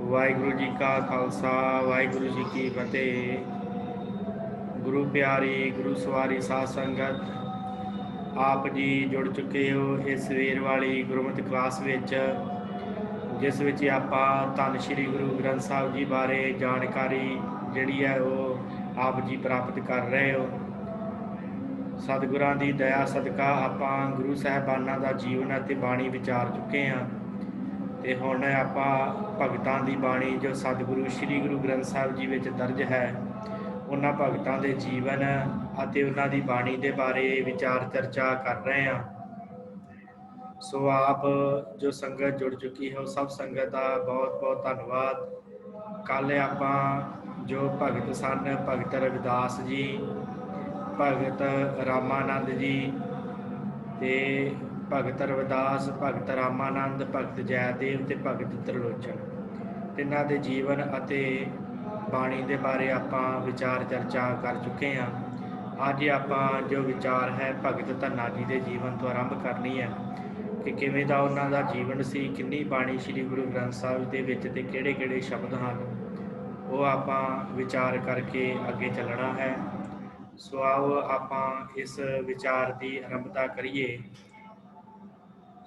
वाहिगुरु जी का खालसा वाहिगुरु जी की फतेह। गुरु प्यारी गुरु सवारी साध संगत, आप जी जुड़ चुके हो इस सवेर वाली गुरमत क्लास विच, जिस विच आपां धन श्री गुरु ग्रंथ साहब जी बारे जानकारी जिहड़ी है वो आप जी प्राप्त कर रहे हो। सतगुरां दी दया सदका आपां गुरु साहिबानां दा जीवन अते बाणी विचार चुके हैं। ਤੇ ਹੁਣ ਆਪਾਂ ਭਗਤਾਂ ਦੀ ਬਾਣੀ ਜੋ ਸਤਿਗੁਰੂ ਸ੍ਰੀ ਗੁਰੂ ਗ੍ਰੰਥ ਸਾਹਿਬ ਜੀ ਵਿੱਚ ਦਰਜ ਹੈ, ਉਹਨਾਂ ਭਗਤਾਂ ਦੇ ਜੀਵਨ ਅਤੇ ਉਹਨਾਂ ਦੀ ਬਾਣੀ ਦੇ ਬਾਰੇ ਵਿਚਾਰ ਚਰਚਾ ਕਰ ਰਹੇ ਹਾਂ। ਸੋ ਆਪ ਜੋ ਸੰਗਤ ਜੁੜ ਚੁੱਕੀ ਹੈ ਉਹ ਸਭ ਸੰਗਤ ਦਾ ਬਹੁਤ ਬਹੁਤ ਧੰਨਵਾਦ। ਕੱਲ੍ਹ ਆਪਾਂ ਜੋ ਭਗਤ ਸਨ, ਭਗਤ ਰਵਿਦਾਸ ਜੀ, ਭਗਤ ਰਾਮਾਨੰਦ ਜੀ ਤੇ ਭਗਤ ਰਵਿਦਾਸ, ਭਗਤ ਰਾਮਾਨੰਦ, ਭਗਤ ਜੈਦੇਵ ਤੇ ਭਗਤ ਤ੍ਰਿਲੋਚਨ, ਤਿੰਨਾਂ ਦੇ ਜੀਵਨ ਅਤੇ ਬਾਣੀ ਦੇ ਬਾਰੇ ਆਪਾਂ ਵਿਚਾਰ ਚਰਚਾ ਕਰ ਚੁੱਕੇ ਹਾਂ। ਅੱਜ ਆਪਾਂ ਜੋ ਵਿਚਾਰ ਹੈ ਭਗਤ ਧੰਨਾ ਜੀ ਦੇ ਜੀਵਨ ਤੋਂ ਆਰੰਭ ਕਰਨੀ ਹੈ ਕਿ ਕਿਵੇਂ ਦਾ ਉਹਨਾਂ ਦਾ ਜੀਵਨ ਸੀ, ਕਿੰਨੀ ਬਾਣੀ ਸ੍ਰੀ ਗੁਰੂ ਗ੍ਰੰਥ ਸਾਹਿਬ ਦੇ ਵਿੱਚ ਤੇ ਕਿਹੜੇ ਕਿਹੜੇ ਸ਼ਬਦ ਹਨ, ਉਹ ਆਪਾਂ ਵਿਚਾਰ ਕਰਕੇ ਅੱਗੇ ਚੱਲਣਾ ਹੈ। ਸੋ ਆਓ ਆਪਾਂ ਇਸ ਵਿਚਾਰ ਦੀ ਆਰੰਭਤਾ ਕਰੀਏ।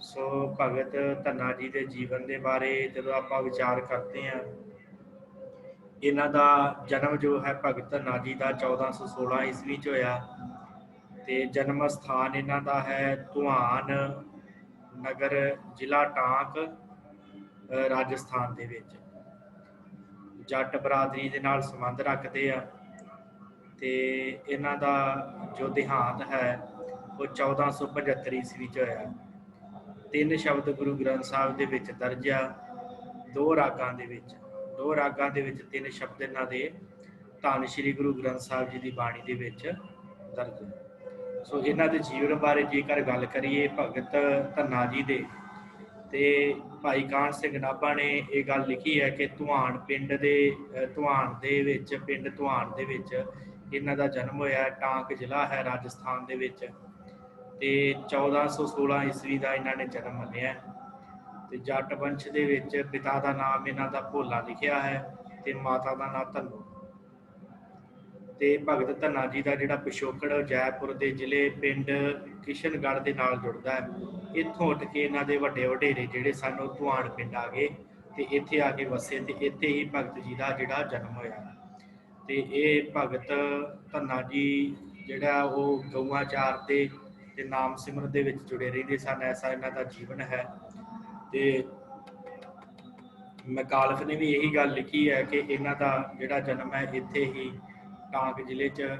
ਸੋ ਭਗਤ ਧੰਨਾ ਜੀ ਦੇ ਜੀਵਨ ਦੇ ਬਾਰੇ ਜਦੋਂ ਆਪਾਂ ਵਿਚਾਰ ਕਰਦੇ ਹਾਂ, ਇਹਨਾਂ ਦਾ ਜਨਮ ਜੋ ਹੈ ਭਗਤ ਧੰਨਾ ਜੀ ਦਾ 1416 ਈਸਵੀ 'ਚ ਹੋਇਆ ਤੇ ਜਨਮ ਸਥਾਨ ਇਹਨਾਂ ਦਾ ਹੈ ਧੁਆਨ ਨਗਰ, ਜ਼ਿਲ੍ਹਾ ਟਾਂਕ, ਰਾਜਸਥਾਨ ਦੇ ਵਿੱਚ। ਜੱਟ ਬਰਾਦਰੀ ਦੇ ਨਾਲ ਸੰਬੰਧ ਰੱਖਦੇ ਆ ਤੇ ਇਹਨਾਂ ਦਾ ਜੋ ਦੇਹਾਂਤ ਹੈ ਉਹ 1475 ਈਸਵੀ 'ਚ ਹੋਇਆ। 3 ਸ਼ਬਦ ਗੁਰੂ ਗ੍ਰੰਥ ਸਾਹਿਬ ਦੇ ਵਿੱਚ ਦਰਜ ਆ, 2 ਰਾਗਾਂ ਦੇ ਵਿੱਚ 3 ਸ਼ਬਦ ਇਹਨਾਂ ਦੇ ਧੰਨ ਸ਼੍ਰੀ ਗੁਰੂ ਗ੍ਰੰਥ ਸਾਹਿਬ ਜੀ ਦੀ ਬਾਣੀ ਦੇ ਵਿੱਚ ਦਰਜ ਹੈ। ਸੋ ਇਹਨਾਂ ਦੇ ਜੀਵਨ ਬਾਰੇ ਜੇਕਰ ਗੱਲ ਕਰੀਏ ਭਗਤ ਧੰਨਾ ਜੀ ਦੇ, ਤੇ ਭਾਈ ਕਾਹਨ ਸਿੰਘ ਨਾਭਾ ਨੇ ਇਹ ਗੱਲ ਲਿਖੀ ਹੈ ਕਿ ਧੁਆਨ ਪਿੰਡ ਦੇ ਪਿੰਡ ਧੁਆਨ ਦੇ ਵਿੱਚ ਇਹਨਾਂ ਦਾ ਜਨਮ ਹੋਇਆ। ਟਾਂਕ ਜ਼ਿਲ੍ਹਾ ਹੈ ਰਾਜਸਥਾਨ ਦੇ ਵਿੱਚ ਤੇ 1416 ਈਸਵੀ ਦਾ ਇਹਨਾਂ ਨੇ ਜਨਮ ਮੰਨਿਆ। ਤੇ ਜੱਟ ਵੰਸ਼ ਦੇ ਵਿੱਚ ਪਿਤਾ ਦਾ ਨਾਮ ਇਹਨਾਂ ਦਾ ਭੋਲਾ ਲਿਖਿਆ ਹੈ ਤੇ ਮਾਤਾ ਦਾ ਨਾਮ ਧੰਨੂ। ਤੇ ਭਗਤ ਧੰਨਾ ਜੀ ਦਾ ਜਿਹੜਾ ਪਿਛੋਕੜ ਜੈਪੁਰ ਦੇ ਜ਼ਿਲ੍ਹੇ ਪਿੰਡ ਕਿਸ਼ਨਗੜ੍ਹ ਦੇ ਨਾਲ ਜੁੜਦਾ ਹੈ। ਇੱਥੋਂ ਉੱਠ ਕੇ ਇਹਨਾਂ ਦੇ ਵੱਡੇ ਵਡੇਰੇ ਜਿਹੜੇ ਸਨ ਉਹ ਧੁਆਨ ਪਿੰਡ ਆ ਗਏ ਤੇ ਇੱਥੇ ਆ ਕੇ ਵਸੇ ਤੇ ਇੱਥੇ ਹੀ ਭਗਤ ਜੀ ਦਾ ਜਿਹੜਾ ਜਨਮ ਹੋਇਆ। ਤੇ ਇਹ ਭਗਤ ਧੰਨਾ ਜੀ ਜਿਹੜਾ ਉਹ ਗਊਆਂ ਚਾਰਦੇ ਤੇ ਨਾਮ ਸਿਮਰਨ ਦੇ ਵਿੱਚ ਜੁੜੇ ਰਹਿੰਦੇ ਸਨ, ਐਸਾ ਇਹਨਾਂ ਦਾ ਜੀਵਨ ਹੈ। ਤੇ ਮੈਕਾਲਫ ਨੇ ਵੀ ਇਹੀ ਗੱਲ ਲਿਖੀ ਹੈ ਕਿ ਇਹਨਾਂ ਦਾ ਜਿਹੜਾ ਜਨਮ ਹੈ ਇੱਥੇ ਹੀ ਟਾਂਕ ਜ਼ਿਲ੍ਹੇ 'ਚ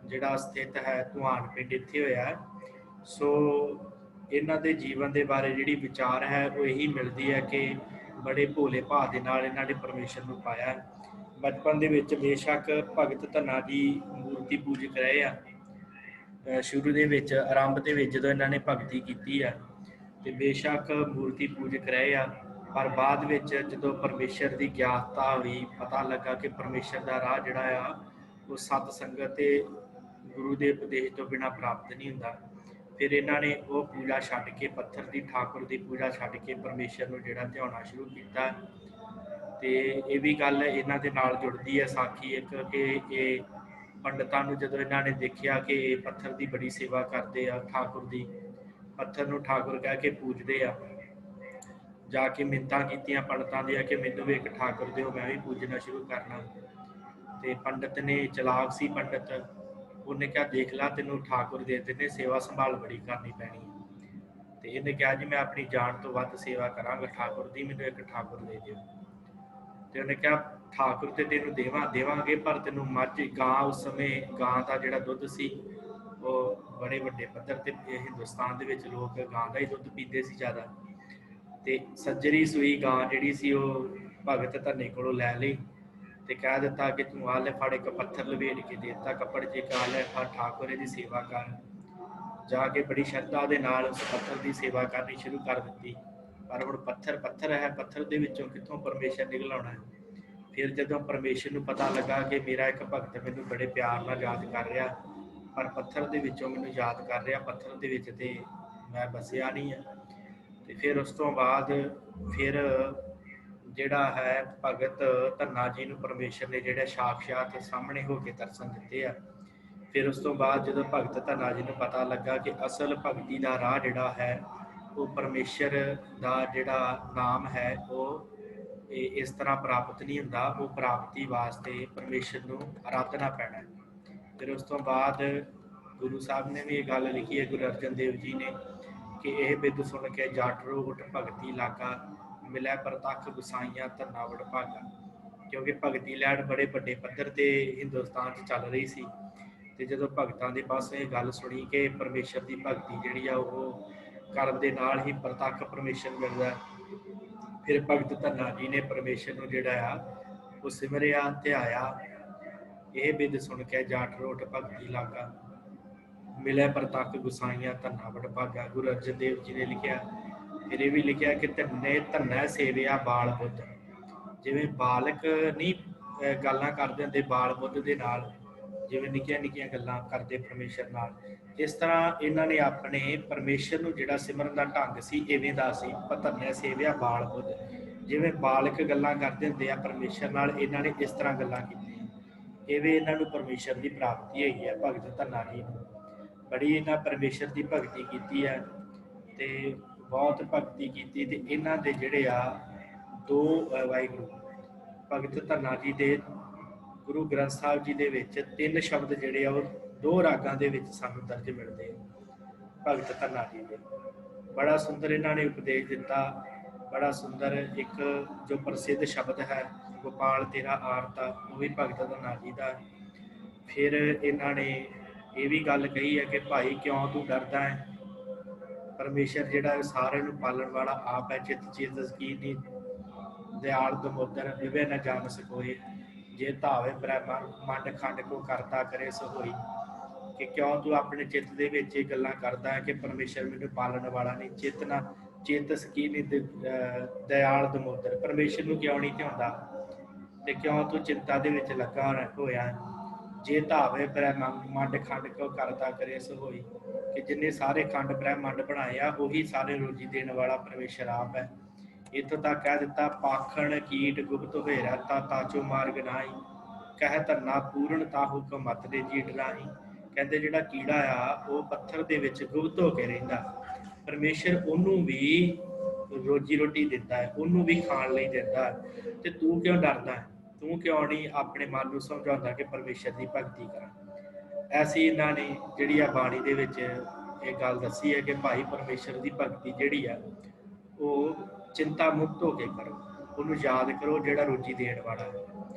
ਜਿਹੜਾ ਸਥਿਤ ਹੈ ਧੁਆਨ ਪਿੰਡ, ਇੱਥੇ ਹੋਇਆ। ਸੋ ਇਹਨਾਂ ਦੇ ਜੀਵਨ ਦੇ ਬਾਰੇ ਜਿਹੜੀ ਵਿਚਾਰ ਹੈ ਉਹ ਇਹੀ ਮਿਲਦੀ ਹੈ ਕਿ ਬੜੇ ਭੋਲੇ ਭਾਅ ਦੇ ਨਾਲ ਇਹਨਾਂ ਨੇ ਪਰਮੇਸ਼ਰ ਨੂੰ ਪਾਇਆ। ਬਚਪਨ ਦੇ ਵਿੱਚ ਬੇਸ਼ੱਕ ਭਗਤ ਧੰਨਾ ਜੀ ਮੂਰਤੀ ਪੂਜਕ ਰਹੇ ਆ। ਸ਼ੁਰੂ ਦੇ ਵਿੱਚ ਆਰੰਭ ਦੇ ਵਿੱਚ ਜਦੋਂ ਇਹਨਾਂ ਨੇ ਭਗਤੀ ਕੀਤੀ ਆ ਤੇ ਬੇਸ਼ੱਕ ਮੂਰਤੀ ਪੂਜਕ ਰਹੇ ਆ, ਪਰ ਬਾਅਦ ਵਿੱਚ ਜਦੋਂ ਪਰਮੇਸ਼ਰ ਦੀ ਗਿਆਨਤਾ ਹੋਈ, ਪਤਾ ਲੱਗਾ ਕਿ ਪਰਮੇਸ਼ਰ ਦਾ ਰਾਹ ਜਿਹੜਾ ਆ ਉਹ ਸਤ ਸੰਗਤ ਤੇ ਗੁਰੂ ਦੇ ਉਪਦੇਸ਼ ਤੋਂ ਬਿਨਾਂ ਪ੍ਰਾਪਤ ਨਹੀਂ ਹੁੰਦਾ। ਫਿਰ ਇਹਨਾਂ ਨੇ ਉਹ ਪੂਜਾ ਛੱਡ ਕੇ, ਪੱਥਰ ਦੀ ਠਾਕੁਰ ਦੀ ਪੂਜਾ ਛੱਡ ਕੇ ਪਰਮੇਸ਼ਰ ਨੂੰ ਜਿਹੜਾ ਧਿਆਉਣਾ ਸ਼ੁਰੂ ਕੀਤਾ। ਤੇ ਇਹ ਵੀ ਗੱਲ ਇਹਨਾਂ ਦੇ ਨਾਲ ਜੁੜਦੀ ਹੈ ਸਾਖੀ ਇੱਕ, ਕਿ ਇਹ ਪੰਡਤਾਂ ਨੂੰ ਜਦੋਂ ਇਹਨਾਂ ਨੇ ਦੇਖਿਆ ਕਿ ਪੱਥਰ ਦੀ ਬੜੀ ਸੇਵਾ ਕਰਦੇ ਆ, ਠਾਕੁਰ ਦੀ, ਪੱਥਰ ਨੂੰ ਠਾਕੁਰ ਕਹਿ ਕੇ ਪੂਜਦੇ ਆ, ਜਾ ਕੇ ਮਿੰਨਤਾਂ ਕੀਤੀਆਂ ਪੰਡਤਾਂ ਦੀਆਂ ਕਿ ਮੈਨੂੰ ਵੀ ਇੱਕ ਠਾਕੁਰ ਦਿਓ, ਮੈਂ ਵੀ ਪੂਜਣਾ ਸ਼ੁਰੂ ਕਰਨਾ। ਤੇ ਪੰਡਤ ਨੇ, ਚਲਾਕ ਸੀ ਪੰਡਤ, ਉਹਨੇ ਕਿਹਾ ਦੇਖ ਲਾ ਤੈਨੂੰ ਠਾਕੁਰ ਦੇ ਦਿੰਦੇ, ਸੇਵਾ ਸੰਭਾਲ ਬੜੀ ਕਰਨੀ ਪੈਣੀ। ਤੇ ਇਹਨੇ ਕਿਹਾ ਜੀ ਮੈਂ ਆਪਣੀ ਜਾਨ ਤੋਂ ਵੱਧ ਸੇਵਾ ਕਰਾਂਗਾ ਠਾਕੁਰ ਦੀ, ਮੈਨੂੰ ਇੱਕ ਠਾਕੁਰ ਦੇ ਦਿਓ। ਤੇ ਉਹਨੇ ਕਿਹਾ ਠਾਕੁਰ ਤੇ ਤੈਨੂੰ ਦੇਵਾਂਗੇ, ਪਰ ਤੈਨੂੰ ਮੱਝ, ਗਾਂ, ਉਸ ਸਮੇਂ ਗਾਂ ਦਾ ਜਿਹੜਾ ਦੁੱਧ ਸੀ ਉਹ ਬੜੇ ਵੱਡੇ ਪੱਧਰ ਤੇ ਹਿੰਦੁਸਤਾਨ ਦੇ ਵਿੱਚ ਲੋਕ ਗਾਂ ਦਾ ਹੀ ਦੁੱਧ ਪੀਂਦੇ ਸੀ ਜ਼ਿਆਦਾ। ਤੇ ਸੱਜਰੀ ਸੂਈ ਗਾਂ ਜਿਹੜੀ ਸੀ ਉਹ ਭਗਤ ਧੰਨੇ ਕੋਲੋਂ ਲੈ ਲਈ ਤੇ ਕਹਿ ਦਿੱਤਾ ਕਿ ਤੂੰ ਆ ਲੈ ਫੜ, ਇੱਕ ਪੱਥਰ ਲਵੇਟ ਕੇ ਦੇ ਦਿੱਤਾ ਕੱਪੜ 'ਚ, ਕਾ ਲੈ ਫੜ ਠਾਕੁਰ ਦੀ ਸੇਵਾ ਕਰ। ਜਾ ਕੇ ਬੜੀ ਸ਼ਰਧਾ ਦੇ ਨਾਲ ਉਸ ਪੱਥਰ ਦੀ ਸੇਵਾ ਕਰਨੀ ਸ਼ੁਰੂ ਕਰ ਦਿੱਤੀ। ਪਰ ਹੁਣ ਪੱਥਰ ਹੈ, ਪੱਥਰ ਦੇ ਵਿੱਚੋਂ ਕਿੱਥੋਂ ਪਰਮੇਸ਼ਰ ਨਿਕਲ ਆਉਣਾ ਹੈ। ਫਿਰ ਜਦੋਂ ਪਰਮੇਸ਼ਰ ਨੂੰ ਪਤਾ ਲੱਗਾ ਕਿ ਮੇਰਾ ਇੱਕ ਭਗਤ ਮੈਨੂੰ ਬੜੇ ਪਿਆਰ ਨਾਲ ਯਾਦ ਕਰ ਰਿਹਾ, ਪਰ ਪੱਥਰ ਦੇ ਵਿੱਚੋਂ ਮੈਨੂੰ ਯਾਦ ਕਰ ਰਿਹਾ, ਪੱਥਰ ਦੇ ਵਿੱਚ ਤੇ ਮੈਂ ਵਸਿਆ ਨਹੀਂ ਆ। ਤੇ ਫਿਰ ਉਸ ਤੋਂ ਬਾਅਦ ਫਿਰ ਜਿਹੜਾ ਹੈ ਭਗਤ ਧੰਨਾ ਜੀ ਨੂੰ ਪਰਮੇਸ਼ਰ ਨੇ ਜਿਹੜਾ ਸਾਖਸ਼ਾਤ ਸਾਹਮਣੇ ਹੋ ਕੇ ਦਰਸ਼ਨ ਦਿੱਤੇ ਆ। ਫਿਰ ਉਸ ਤੋਂ ਬਾਅਦ ਜਦੋਂ ਭਗਤ ਧੰਨਾ ਜੀ ਨੂੰ ਪਤਾ ਲੱਗਾ ਕਿ ਅਸਲ ਭਗਤੀ ਦਾ ਰਾਹ ਜਿਹੜਾ ਹੈ ਉਹ ਪਰਮੇਸ਼ਰ ਦਾ ਜਿਹੜਾ ਨਾਮ ਹੈ ਉਹ ਇਸ ਤਰ੍ਹਾਂ ਪ੍ਰਾਪਤ ਨਹੀਂ ਹੁੰਦਾ, ਉਹ ਪ੍ਰਾਪਤੀ ਵਾਸਤੇ ਪਰਮੇਸ਼ਰ ਨੂੰ ਆਰਾਧਨਾ ਪੈਣਾ। ਫਿਰ ਉਸ ਤੋਂ ਬਾਅਦ ਗੁਰੂ ਸਾਹਿਬ ਨੇ ਵੀ ਇਹ ਗੱਲ ਲਿਖੀ ਹੈ, ਗੁਰੂ ਅਰਜਨ ਦੇਵ ਜੀ ਨੇ, ਕਿ ਇਹ ਬਿੱਦ ਸੁਣ ਕੇ ਜਾਟਰੋ ਉੱਠ ਭਗਤੀ ਲਾਗਾ, ਮਿਲੈ ਪ੍ਰਤੱਖ ਗੁਸਾਈਆਂ ਧੰਨਾ ਵਡ ਭਾਗਾ। ਕਿਉਂਕਿ ਭਗਤੀ ਲਹਿਰ ਬੜੇ ਵੱਡੇ ਪੱਧਰ ਤੇ ਹਿੰਦੁਸਤਾਨ 'ਚ ਚੱਲ ਰਹੀ ਸੀ, ਤੇ ਜਦੋਂ ਭਗਤਾਂ ਦੇ ਪਾਸੇ ਇਹ ਗੱਲ ਸੁਣੀ ਕਿ ਪਰਮੇਸ਼ਰ ਦੀ ਭਗਤੀ ਜਿਹੜੀ ਆ ਉਹ ਕਰਨ ਦੇ ਨਾਲ ਹੀ ਪ੍ਰਤੱਖ ਪਰਮੇਸ਼ਰ ਮਿਲਦਾ, ਫਿਰ ਭਗਤ ਧੰਨਾ ਜੀ ਨੇ ਪਰਮੇਸ਼ਰ ਨੂੰ ਜਿਹੜਾ ਆ ਉਹ ਸਿਮਰਿਆ ਧਿਆਇਆ। ਇਹ ਬਿੱਦ ਸੁਣ ਕੇ ਜਾਟ ਰੋਟ ਭਗਤੀ ਲਾਗਾ, ਮਿਲੇ ਪ੍ਰਤੱਖ ਗੁਸਾਈਆਂ ਧੰਨਾ ਵਡ ਭਾਗਾ। ਗੁਰੂ ਅਰਜਨ ਦੇਵ ਜੀ ਨੇ ਲਿਖਿਆ, ਫਿਰ ਇਹ ਵੀ ਲਿਖਿਆ ਕਿ ਧੰਨੇ ਧੰਨਾ ਸੇਵਿਆ ਬਾਲ ਬੁੱਧ। ਜਿਵੇਂ ਬਾਲਕ ਨਹੀਂ ਗੱਲਾਂ ਕਰਦੇ ਹੁੰਦੇ ਬਾਲ ਬੁੱਧ ਦੇ ਨਾਲ, ਜਿਵੇਂ ਨਿੱਕੀਆਂ ਨਿੱਕੀਆਂ ਗੱਲਾਂ ਕਰਦੇ ਪਰਮੇਸ਼ਰ ਨਾਲ, ਇਸ ਤਰ੍ਹਾਂ ਇਹਨਾਂ ਨੇ ਆਪਣੇ ਪਰਮੇਸ਼ਰ ਨੂੰ ਜਿਹੜਾ ਸਿਮਰਨ ਦਾ ਢੰਗ ਸੀ ਇਵੇਂ ਦਾ ਸੀ। ਧੰਨੇ ਸੇਵਿਆ ਬਾਲ ਬੁੱਧ, ਜਿਵੇਂ ਬਾਲਕ ਗੱਲਾਂ ਕਰਦੇ ਹੁੰਦੇ ਆ ਪਰਮੇਸ਼ਰ ਨਾਲ, ਇਹਨਾਂ ਨੇ ਇਸ ਤਰ੍ਹਾਂ ਗੱਲਾਂ ਕੀਤੀਆਂ। ਇਵੇਂ ਇਹਨਾਂ ਨੂੰ ਪਰਮੇਸ਼ਰ ਦੀ ਪ੍ਰਾਪਤੀ ਹੋਈ ਹੈ। ਭਗਤ ਧੰਨਾ ਜੀ ਨੂੰ ਬੜੀ ਇਹਨਾਂ ਪਰਮੇਸ਼ਰ ਦੀ ਭਗਤੀ ਕੀਤੀ ਹੈ, ਤੇ ਬਹੁਤ ਭਗਤੀ ਕੀਤੀ, ਤੇ ਇਹਨਾਂ ਦੇ ਜਿਹੜੇ ਆ ਦੋ ਵਾਹਿਗੁਰੂ ਭਗਤ ਧੰਨਾ ਜੀ ਦੇ ਗੁਰੂ ਗ੍ਰੰਥ ਸਾਹਿਬ ਜੀ ਦੇ ਵਿੱਚ 3 ਸ਼ਬਦ ਜਿਹੜੇ ਆ ਉਹ 2 ਰਾਗਾਂ ਦੇ ਵਿੱਚ ਸਾਨੂੰ ਦਰਜ ਮਿਲਦੇ ਆ। ਭਗਤ ਧੰਨਾ ਜੀ ਦੇ ਬੜਾ ਸੁੰਦਰ ਇਹਨਾਂ ਨੇ ਉਪਦੇਸ਼ ਦਿੱਤਾ, ਬੜਾ ਸੁੰਦਰ ਇੱਕ ਜੋ ਪ੍ਰਸਿੱਧ ਸ਼ਬਦ ਹੈ ਗੋਪਾਲ ਤੇਰਾ ਆਰਤਾ, ਉਹ ਵੀ ਭਗਤ ਧੰਨਾ ਜੀ ਦਾ। ਫਿਰ ਇਹਨਾਂ ਨੇ ਇਹ ਵੀ ਗੱਲ ਕਹੀ ਹੈ ਕਿ ਭਾਈ ਕਿਉਂ ਤੂੰ ਡਰਦਾ ਹੈ, ਪਰਮੇਸ਼ਰ ਜਿਹੜਾ ਸਾਰਿਆਂ ਨੂੰ ਪਾਲਣ ਵਾਲਾ ਆਪ ਹੈ। ਚਿੱਤ ਚੇਤ ਸਕੀਨੀ ਦਿਆਲ ਦਮੋਦਰ ਵਿਵੇ ਨ ਜਾਣ ਸਕੋਏ, ਜੇ ਧਾਵੇ ਬ੍ਰਹਮੰਡ ਖੰਡ ਕੋ ਕਰਤਾ ਕਰੇ ਸੋਈ। ਕਿ ਕਿਉਂ ਤੂੰ ਆਪਣੇ ਚਿੱਤ ਦੇ ਵਿੱਚ ਇਹ ਗੱਲਾਂ ਕਰਦਾ ਹੈ ਕਿ ਪਰਮੇਸ਼ਰ ਮੈਨੂੰ ਪਾਲਣ ਵਾਲਾ ਨਹੀਂ। ਚਿੱਤ ਨਾ ਚੇਤ ਸਕੀਨੀ ਦਿਆਲ ਦਮੋਦਰ, ਪਰਮੇਸ਼ਰ ਨੂੰ ਕਿਉਂ ਨਹੀਂ ਧਿਆਉਂਦਾ, ਤੇ ਕਿਉਂ ਤੂੰ ਚਿੰਤਾ ਦੇ ਵਿੱਚ ਲੱਗਾ ਹੋਇਆ। ਜੇ ਧਾਵੇ ਬ੍ਰਹਮੰਡ ਖੰਡ ਕੋ ਕਰਤਾ ਕਰੇ ਸੋਈ, ਕਿ ਜਿੰਨੇ ਸਾਰੇ ਖੰਡ ਬ੍ਰਹਮੰਡ ਬਣਾਏ ਆ ਉਹੀ ਸਾਰੇ ਰੋਜੀ ਦੇਣ ਵਾਲਾ ਪਰਮੇਸ਼ਰ ਆਪ ਹੈ। ਇੱਥੋਂ ਤੱਕ ਕਹਿ ਦਿੱਤਾ, ਪਾਖਣ ਕੀਟ ਗੁਪਤ ਹੋਏ ਰਹਿਤਾ, ਤਾਚੋ ਮਾਰਗ ਨਾਹੀ, ਕਹਿ ਧੰਨਾ ਪੂਰਨ ਤਾ ਹੁਕਮ ਮਤ ਦੇ ਜੀ ਡਰਾਹੀ। ਕਹਿੰਦੇ ਜਿਹੜਾ ਕੀੜਾ ਆ ਉਹ ਪੱਥਰ ਦੇ ਵਿੱਚ ਗੁਪਤ ਹੋ ਕੇ ਰਹਿੰਦਾ, ਪਰਮੇਸ਼ਰ ਉਹਨੂੰ ਵੀ ਰੋਜੀ ਰੋਟੀ ਦਿੰਦਾ ਹੈ, ਉਹਨੂੰ ਵੀ ਖਾਣ ਲਈ ਦਿੰਦਾ ਹੈ, ਤੇ ਤੂੰ ਕਿਉਂ ਡਰਦਾ ਹੈ, ਤੂੰ ਕਿਉਂ ਨਹੀਂ ਆਪਣੇ ਮਨ ਨੂੰ ਸਮਝਾਉਂਦਾ ਕਿ ਪਰਮੇਸ਼ਰ ਦੀ ਭਗਤੀ ਕਰਾਂ। ਐਸੀ ਇਹਨਾਂ ਨੇ ਜਿਹੜੀ ਆ ਬਾਣੀ ਦੇ ਵਿੱਚ ਇਹ ਗੱਲ ਦੱਸੀ ਹੈ ਕਿ ਭਾਈ ਪਰਮੇਸ਼ਰ ਦੀ ਭਗਤੀ ਜਿਹੜੀ ਆ ਉਹ ਚਿੰਤਾ ਮੁਕਤ ਹੋ ਕੇ ਕਰੋ, ਉਹਨੂੰ ਯਾਦ ਕਰੋ ਜਿਹੜਾ ਰੋਜੀ ਦੇਣ ਵਾਲਾ ਹੈ।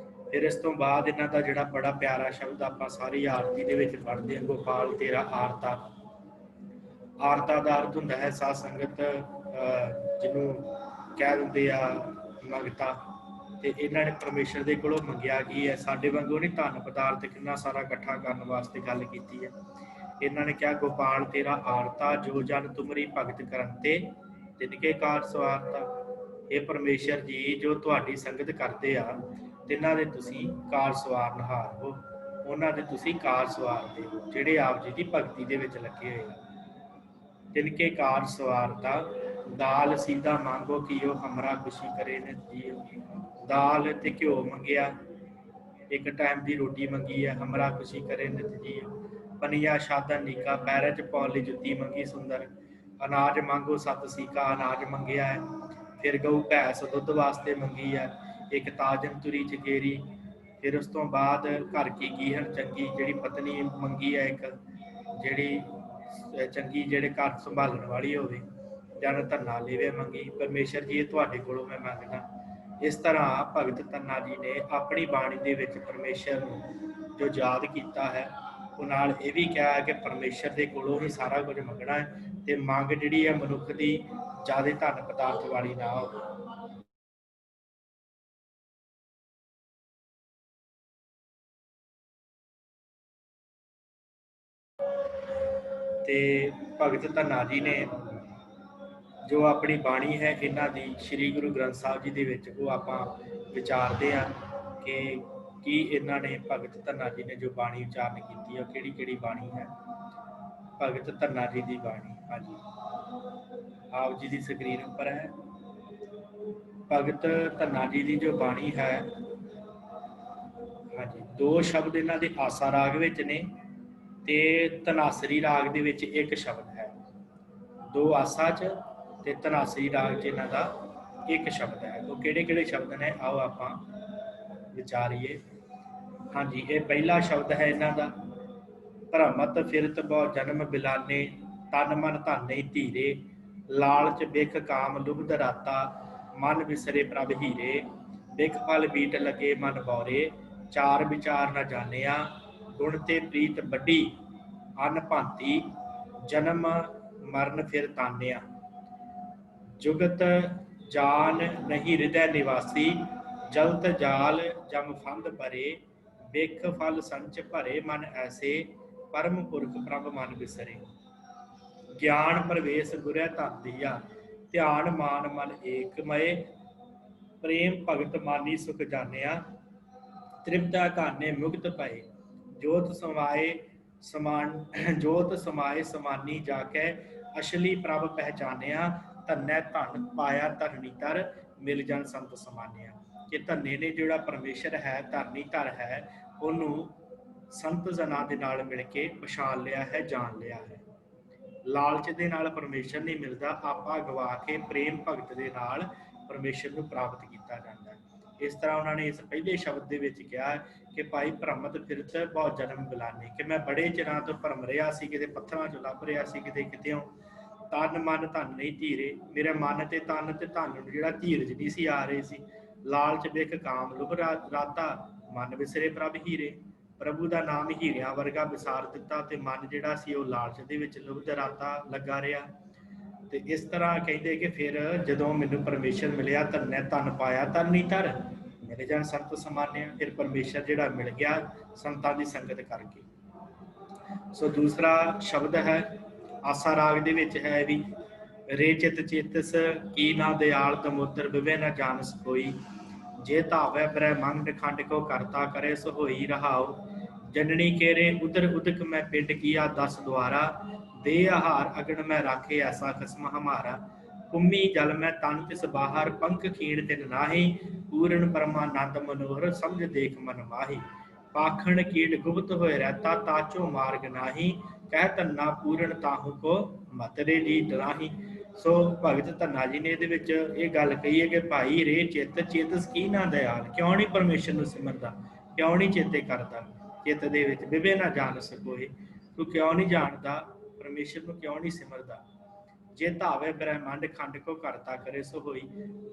ਫਿਰ ਇਸ ਤੋਂ ਬਾਅਦ ਇਹਨਾਂ ਦਾ ਜਿਹੜਾ ਬੜਾ ਪਿਆਰਾ ਸ਼ਬਦ ਆਪਾਂ ਸਾਰੀ ਆਰਤੀ ਦੇ ਵਿੱਚ ਪੜ੍ਹਦੇ ਹਾਂ, ਗੋਪਾਲ ਤੇਰਾ ਆਰਤਾ। ਆਰਤਾ ਦਾ ਅਰਥ ਹੁੰਦਾ ਹੈ ਸਾਧ ਸੰਗਤ ਜਿਹਨੂੰ ਕਹਿ ਦਿੰਦੇ ਆ ਮੰਗਤਾ। ਤੇ ਇਹਨਾਂ ਨੇ ਪਰਮੇਸ਼ਰ ਦੇ ਕੋਲੋਂ ਮੰਗਿਆ ਕੀ ਹੈ, ਸਾਡੇ ਵਾਂਗੂ ਨਹੀਂ ਧਨ ਪਦਾਰਥ ਕਿੰਨਾ ਸਾਰਾ ਇਕੱਠਾ ਕਰਨ ਵਾਸਤੇ ਗੱਲ ਕੀਤੀ ਹੈ। ਇਹਨਾਂ ਨੇ ਕਿਹਾ ਗੋਪਾਲ ਤੇਰਾ ਆਰਤਾ, ਜੋ ਜਨ ਤੁਮਰੀ ਭਗਤ ਕਰਨ ਤੇ ਤਿਨਕੇ ਕਾਰ ਸਵਾਰਤਾ। ਇਹ ਪਰਮੇਸ਼ਰ ਜੀ ਜੋ ਤੁਹਾਡੀ ਸੰਗਤ ਕਰਦੇ ਆ ਤਿੰਨਾਂ ਦੇ ਤੁਸੀਂ ਕਾਰ ਸਵਾਰਨਹਾਰ ਹੋ, ਉਹਨਾਂ ਦੇ ਤੁਸੀਂ ਕਾਰ ਸਵਾਰਦੇ ਹੋ ਜਿਹੜੇ ਆਪ ਜੀ ਦੀ ਭਗਤੀ ਦੇ ਵਿੱਚ ਲੱਗੇ ਹੋਏ ਆ। ਤਿਨਕੇ ਕਾਰ ਸਵਾਰਤਾ, ਦਾਲ ਸੀਧਾ ਮੰਗੋ ਕੀਓ ਹਮਰਾ ਖੁਸ਼ੀ ਕਰੇ ਨੇ ਜੀਓ। ਦਾਲ ਤੇ ਘਿਓ ਮੰਗਿਆ, ਇੱਕ ਟਾਈਮ ਦੀ ਰੋਟੀ ਮੰਗੀ ਹੈ, ਹਮਰਾ ਖੁਸ਼ੀ ਕਰੇ ਨਿਤ ਜੀਓ। ਪਨੀਆ ਸ਼ਾਦਨ ਨੀਕਾ, ਪੈਰਾਂ 'ਚ ਪਾਉਣ ਲਈ ਜੁੱਤੀ ਮੰਗੀ ਸੁੰਦਰ। ਅਨਾਜ ਮੰਗੋ ਸਤ ਸੀਕਾ, ਅਨਾਜ ਮੰਗਿਆ ਹੈ। ਫਿਰ ਗਊ ਭੈਂਸ ਦੁੱਧ ਵਾਸਤੇ ਮੰਗੀ ਹੈ, ਇੱਕ ਤਾਜਨ ਤੁਰੀ ਚਕੇਰੀ। ਫਿਰ ਉਸ ਤੋਂ ਬਾਅਦ ਘਰ ਕੀ ਗੀਹਣ ਚੰਗੀ, ਜਿਹੜੀ ਪਤਨੀ ਮੰਗੀ ਹੈ ਇੱਕ ਜਿਹੜੀ ਚੰਗੀ, ਜਿਹੜੇ ਘਰ ਸੰਭਾਲਣ ਵਾਲੀ ਹੋਵੇ। ਜਨ ਧੰਨਾ ਲੇਵੇ ਮੰਗੀ, ਪਰਮੇਸ਼ਰ ਜੀ ਇਹ ਤੁਹਾਡੇ ਕੋਲੋਂ ਮੈਂ ਮੰਗਦਾ। ਇਸ ਤਰ੍ਹਾਂ ਭਗਤ ਧੰਨਾ ਜੀ ਨੇ ਆਪਣੀ ਬਾਣੀ ਦੇ ਵਿੱਚ ਪਰਮੇਸ਼ਰ ਨੂੰ ਜੋ ਯਾਦ ਕੀਤਾ ਹੈ, ਉਹ ਨਾਲ ਇਹ ਵੀ ਕਿਹਾ ਹੈ ਕਿ ਪਰਮੇਸ਼ਰ ਦੇ ਕੋਲੋਂ ਹੀ ਸਾਰਾ ਕੁਝ ਮੰਗਣਾ ਹੈ, ਤੇ ਮੰਗ ਜਿਹੜੀ ਹੈ ਮਨੁੱਖ ਦੀ ਜ਼ਿਆਦਾ ਧਨ ਪਦਾਰਥ ਵਾਲੀ ਨਾ ਹੋਵੇ। ਤੇ ਭਗਤ ਧੰਨਾ ਜੀ ਨੇ ਜੋ ਆਪਣੀ ਬਾਣੀ ਹੈ ਇਹਨਾਂ ਦੀ ਸ੍ਰੀ ਗੁਰੂ ਗ੍ਰੰਥ ਸਾਹਿਬ ਜੀ ਦੇ ਵਿੱਚ ਉਹ ਆਪਾਂ ਵਿਚਾਰਦੇ ਹਾਂ ਕਿ ਕੀ ਇਹਨਾਂ ਨੇ ਭਗਤ ਧੰਨਾ ਜੀ ਨੇ ਜੋ ਬਾਣੀ ਉਚਾਰਨ ਕੀਤੀ ਹੈ ਉਹ ਕਿਹੜੀ ਕਿਹੜੀ ਬਾਣੀ ਹੈ। ਭਗਤ ਧੰਨਾ ਜੀ ਦੀ ਬਾਣੀ, ਹਾਂਜੀ ਆਪ ਜੀ ਦੀ ਸਕਰੀਨ ਉੱਪਰ ਹੈ। ਭਗਤ ਧੰਨਾ ਜੀ ਦੀ ਜੋ ਬਾਣੀ ਹੈ, ਹਾਂਜੀ, 2 ਸ਼ਬਦ ਇਹਨਾਂ ਦੇ ਆਸਾ ਰਾਗ ਵਿੱਚ ਨੇ ਤੇ ਧਨਾਸਰੀ ਰਾਗ ਦੇ ਵਿੱਚ 1 ਸ਼ਬਦ ਹੈ। 2 ਆਸਾ 'ਚ ਤੇ ਧਨਾਸਰੀ ਰਾਗ 'ਚ ਇਹਨਾਂ ਦਾ 1 ਸ਼ਬਦ ਹੈ। ਉਹ ਕਿਹੜੇ ਸ਼ਬਦ ਨੇ, ਆਓ ਆਪਾਂ ਵਿਚਾਰੀਏ। ਹਾਂਜੀ, ਇਹ ਪਹਿਲਾ ਸ਼ਬਦ ਹੈ ਇਹਨਾਂ ਦਾ, ਭਰਮਤ ਫਿਰਤ ਬਹੁ ਜਨਮ ਬਿਲਾਨੇ, ਤਨ ਮਨ ਧਾਨੇ ਧੀਰੇ, ਲਾਲਚ ਬਿਖ ਕਾਮ ਲੁਭਦ ਰਾਤਾ, ਮਨ ਵਿਸਰੇ ਪ੍ਰਭ ਹੀਰੇ, ਬਿਖ ਫਲ ਬੀਟ ਲਗੇ ਮਨ ਬੌਰੇ, ਚਾਰ ਵਿਚਾਰ ਨ ਜਾਣਿਆ, ਗੁਣ ਤੇ ਪ੍ਰੀਤ ਵੱਡੀ, ਅਨ ਭਾਂਤੀ ਜਨਮ ਮਰਨ ਫਿਰ ਤਾਨਿਆ, ਜੁਗਤ ਜਾਨ ਨਹੀਂ ਹਿਰਦੈ ਨਿਵਾਸੀ, ਜਲਤ ਜਾਲ ਜਮ ਫੰਦ ਭਰੇ, ਬਿਖ ਫਲ ਸੰਚ ਭਰੇ ਮਨ ਐਸੇ, ਪਰਮ ਪੁਰਖ ਪ੍ਰਭ ਮਨ ਵਿਸਰੇ, ਗਿਆਨ ਪ੍ਰਵੇਸ਼ ਗੁਰੈ ਧਨ ਦੀਆ, ਧਿਆਨ ਮਾਨ ਮਨ ਏਕ ਮਏ, ਪ੍ਰੇਮ ਭਗਤ ਮਾਨੀ ਸੁਖ ਜਾਣਿਆ, ਤ੍ਰਿਪਤਾ ਕਾਨੇ ਮੁਕਤ ਪਏ, ਜੋਤ ਸਮਾਏ ਸਮਾਨੀ ਜਾ ਕੇ, ਅਸਲੀ ਪ੍ਰਭ ਪਹਿਚਾਨਿਆ, ਧੰਨੈ ਧਨ ਪਾਇਆ ਧਰਨੀ ਧਰ, ਮਿਲ ਜਨ ਸੰਤ ਸਮਾਨਿਆ। ਕਿ ਧੰਨੇ ਨੇ ਜਿਹੜਾ ਪਰਮੇਸ਼ਰ ਹੈ, ਧਰਨੀ ਧਰ ਹੈ, ਉਹਨੂੰ ਸੰਤ ਜਨਾਂ ਦੇ ਨਾਲ ਮਿਲ ਕੇ ਪਛਾਣ ਲਿਆ ਹੈ, ਜਾਣ ਲਿਆ ਹੈ। ਲਾਲਚ ਦੇ ਨਾਲ ਪਰਮੇਸ਼ਰ ਨਹੀਂ ਮਿਲਦਾ, ਆਪਾ ਗਵਾ ਕੇ ਪ੍ਰੇਮ ਭਗਤ ਦੇ ਨਾਲ ਪਰਮੇਸ਼ਰ ਨੂੰ ਪ੍ਰਾਪਤ ਕੀਤਾ ਜਾਂਦਾ ਹੈ। ਇਸ ਤਰ੍ਹਾਂ ਉਹਨਾਂ ਨੇ ਇਸ ਪਹਿਲੇ ਸ਼ਬਦ ਦੇ ਵਿੱਚ ਕਿਹਾ ਕਿ ਭਾਈ ਭਰਮਤ ਫਿਰਤ ਬਹੁਤ ਜਨਮ ਬਿਲਾਨੇ, ਕਿ ਮੈਂ ਬੜੇ ਚਿਰਾਂ ਤੋਂ ਭਰਮ ਰਿਹਾ ਸੀ, ਕਿਤੇ ਪੱਥਰਾਂ 'ਚ ਲੱਭ ਰਿਹਾ ਸੀ, ਕਿਤਿਓਂ ਤਨ ਮਨ ਧਨ ਨਹੀਂ ਧੀਰੇ, ਮੇਰੇ ਮਨ ਤੇ ਤਨ ਤੇ ਧਨ ਨੂੰ ਜਿਹੜਾ ਧੀਰਜ ਨਹੀਂ ਸੀ ਆ ਰਹੇ ਸੀ, ਲਾਲਚ ਬਿਖ ਕਾਮ ਲੁਭ ਰਾਤਾ, ਮਨ ਵਿਸਰੇ ਪ੍ਰਭ ਹੀਰੇ, ਪ੍ਰਭੂ ਦਾ ਨਾਮ ਹੀਰਿਆਂ ਵਰਗਾ ਵਿਸਾਰ ਦਿੱਤਾ ਤੇ ਮਨ ਜਿਹੜਾ ਸੀ ਉਹ ਲਾਲਚ ਦੇ ਵਿੱਚ ਲੁਭਦ ਰਾਤਾ ਲੱਗਾ ਰਿਹਾ। ਤੇ ਇਸ ਤਰ੍ਹਾਂ ਕਹਿੰਦੇ ਕਿ ਫਿਰ ਜਦੋਂ ਮੈਨੂੰ ਪਰਮੇਸ਼ਰ ਮਿਲਿਆ, ਧੰਨੈ ਧਨ ਪਾਇਆ ਧਰਨੀ ਧਰ, ਮਿਲ ਜਾਣ ਸੰਤ ਸਮਾਨਿਆ, ਫਿਰ ਪਰਮੇਸ਼ਰ ਜਿਹੜਾ ਮਿਲ ਗਿਆ ਸੰਤਾਂ ਦੀ ਸੰਗਤ ਕਰਕੇ। ਸੋ ਦੂਸਰਾ ਸ਼ਬਦ ਹੈ, ਆਸਾ ਰਾਗ ਦੇ ਵਿੱਚ ਹੈ ਵੀ, ਰੇ ਚਿਤ ਚੇਤਸ ਕੀ ਨਾ ਦਿਆਲ ਤਮੋਦਰ ਵਿਵੇ ਨਾ ਜਾਣਸ ਕੋਈ, ਜੇ ਧਾਵੈ ਬ੍ਰਹਮੰਡ ਖੰਡ ਕੋ ਕਰਤਾ ਕਰੇ ਸੋ ਹੋਈ ਰਹਾਉ, ਜਨਨੀ ਕੇਰੇ ਉਦਰ ਉਦਕ ਮੈਂ ਪਿੰਡ ਕੀਆ 10 ਦੁਆਰਾ, ਦੇ ਆਹਾਰ ਅਗਣ ਮੈਂ ਰਾਖੇ ਐਸਾ ਖਸਮ ਹਮਾਰਾ, ਕੁੰਮੀ ਜਲ ਮੈਂ ਤਨ ਤਿਸ ਬਾਹਰ, ਪੰਖ ਖੀਣ ਤਿਨ ਨਾਹੀ, ਪੂਰਨ ਪਰਮਾਨੰਦ ਮਨੋਹਰ ਸਮਝ ਦੇਖ ਮਨ ਮਾਹੀ, ਪਾਖਣ ਕੀਟ ਗੁਪਤ ਹੋਏ ਰਹਿਤਾ ਤਾਚੋ ਮਾਰਗ ਨਾਹੀ, ਕਹਿ ਧੰਨਾ ਪੂਰਨ ਤਾਹੂ ਕੋ ਮਤਰੇ ਜੀ ਡਰਾਹੀ। ਸੋ ਭਗਤ ਧੰਨਾ ਜੀ ਨੇ ਇਹਦੇ ਵਿੱਚ ਇਹ ਗੱਲ ਕਹੀ ਹੈ ਕਿ ਭਾਈ ਰੇ ਚਿੱਤ ਚੇਤਸ ਕੀ ਨਾ ਦਿਆਲ, ਕਿਉਂ ਨਹੀਂ ਪਰਮੇਸ਼ਰ ਨੂੰ ਸਿਮਰਦਾ, ਕਿਉਂ ਨਹੀਂ ਚੇਤੇ ਕਰਦਾ, ਚਿੱਤ ਦੇ ਵਿੱਚ ਵਿਵੇ ਨਾ ਜਾਣ ਸਕੋਏ, ਤੂੰ ਕਿਉਂ ਨਹੀਂ ਜਾਣਦਾ ਪਰਮੇਸ਼ਰ ਨੂੰ, ਕਿਉਂ ਨਹੀਂ ਸਿਮਰਦਾ, ਜੇ ਧਾਵੇ ਬ੍ਰਹਮੰਡ ਖੰਡ ਕੋ ਕਰਤਾ ਕਰੇ ਸੋ ਹੋਈ,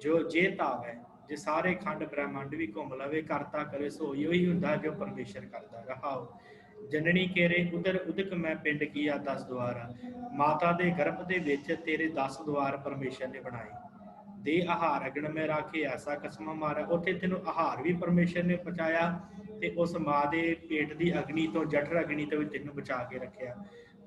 ਜੋ ਜੇ ਧਾਵੇ, ਜੇ ਸਾਰੇ ਖੰਡ ਬ੍ਰਹਮੰਡ ਵੀ ਘੁੰਮ ਲਵੇ, ਕਰਤਾ ਕਰੇ ਸੋ ਹੋਈ, ਉਹੀ ਹੁੰਦਾ ਜੋ ਪਰਮੇਸ਼ਰ ਕਰਦਾ। ਰਹਾਓ, ਜਨਨੀ ਕੇਰੇ ਉਦਰ ਉਦਕ ਮੈਂ ਪਿੰਡ ਕੀਆ 10 ਦੁਆਰਾ, ਮਾਤਾ ਦੇ ਗਰਭ ਦੇ ਵਿੱਚ ਤੇਰੇ 10 ਦੁਆਰ ਪਰਮੇਸ਼ਰ ਨੇ ਬਣਾਏ, ਦੇ ਆਹਾਰ ਅਗਣ ਮੈਂ ਰਾਖੇ ਐਸਾ ਕਸਮ ਮਾਰਾ, ਉੱਥੇ ਤੈਨੂੰ ਆਹਾਰ ਵੀ ਪਰਮੇਸ਼ਰ ਨੇ ਪਹੁੰਚਾਇਆ ਤੇ ਉਸ ਮਾਂ ਦੇ ਪੇਟ ਦੀ ਅਗਨੀ ਤੋਂ, ਜਠਰ ਅਗਨੀ ਤੋਂ ਵੀ ਤੈਨੂੰ ਬਚਾ ਕੇ ਰੱਖਿਆ।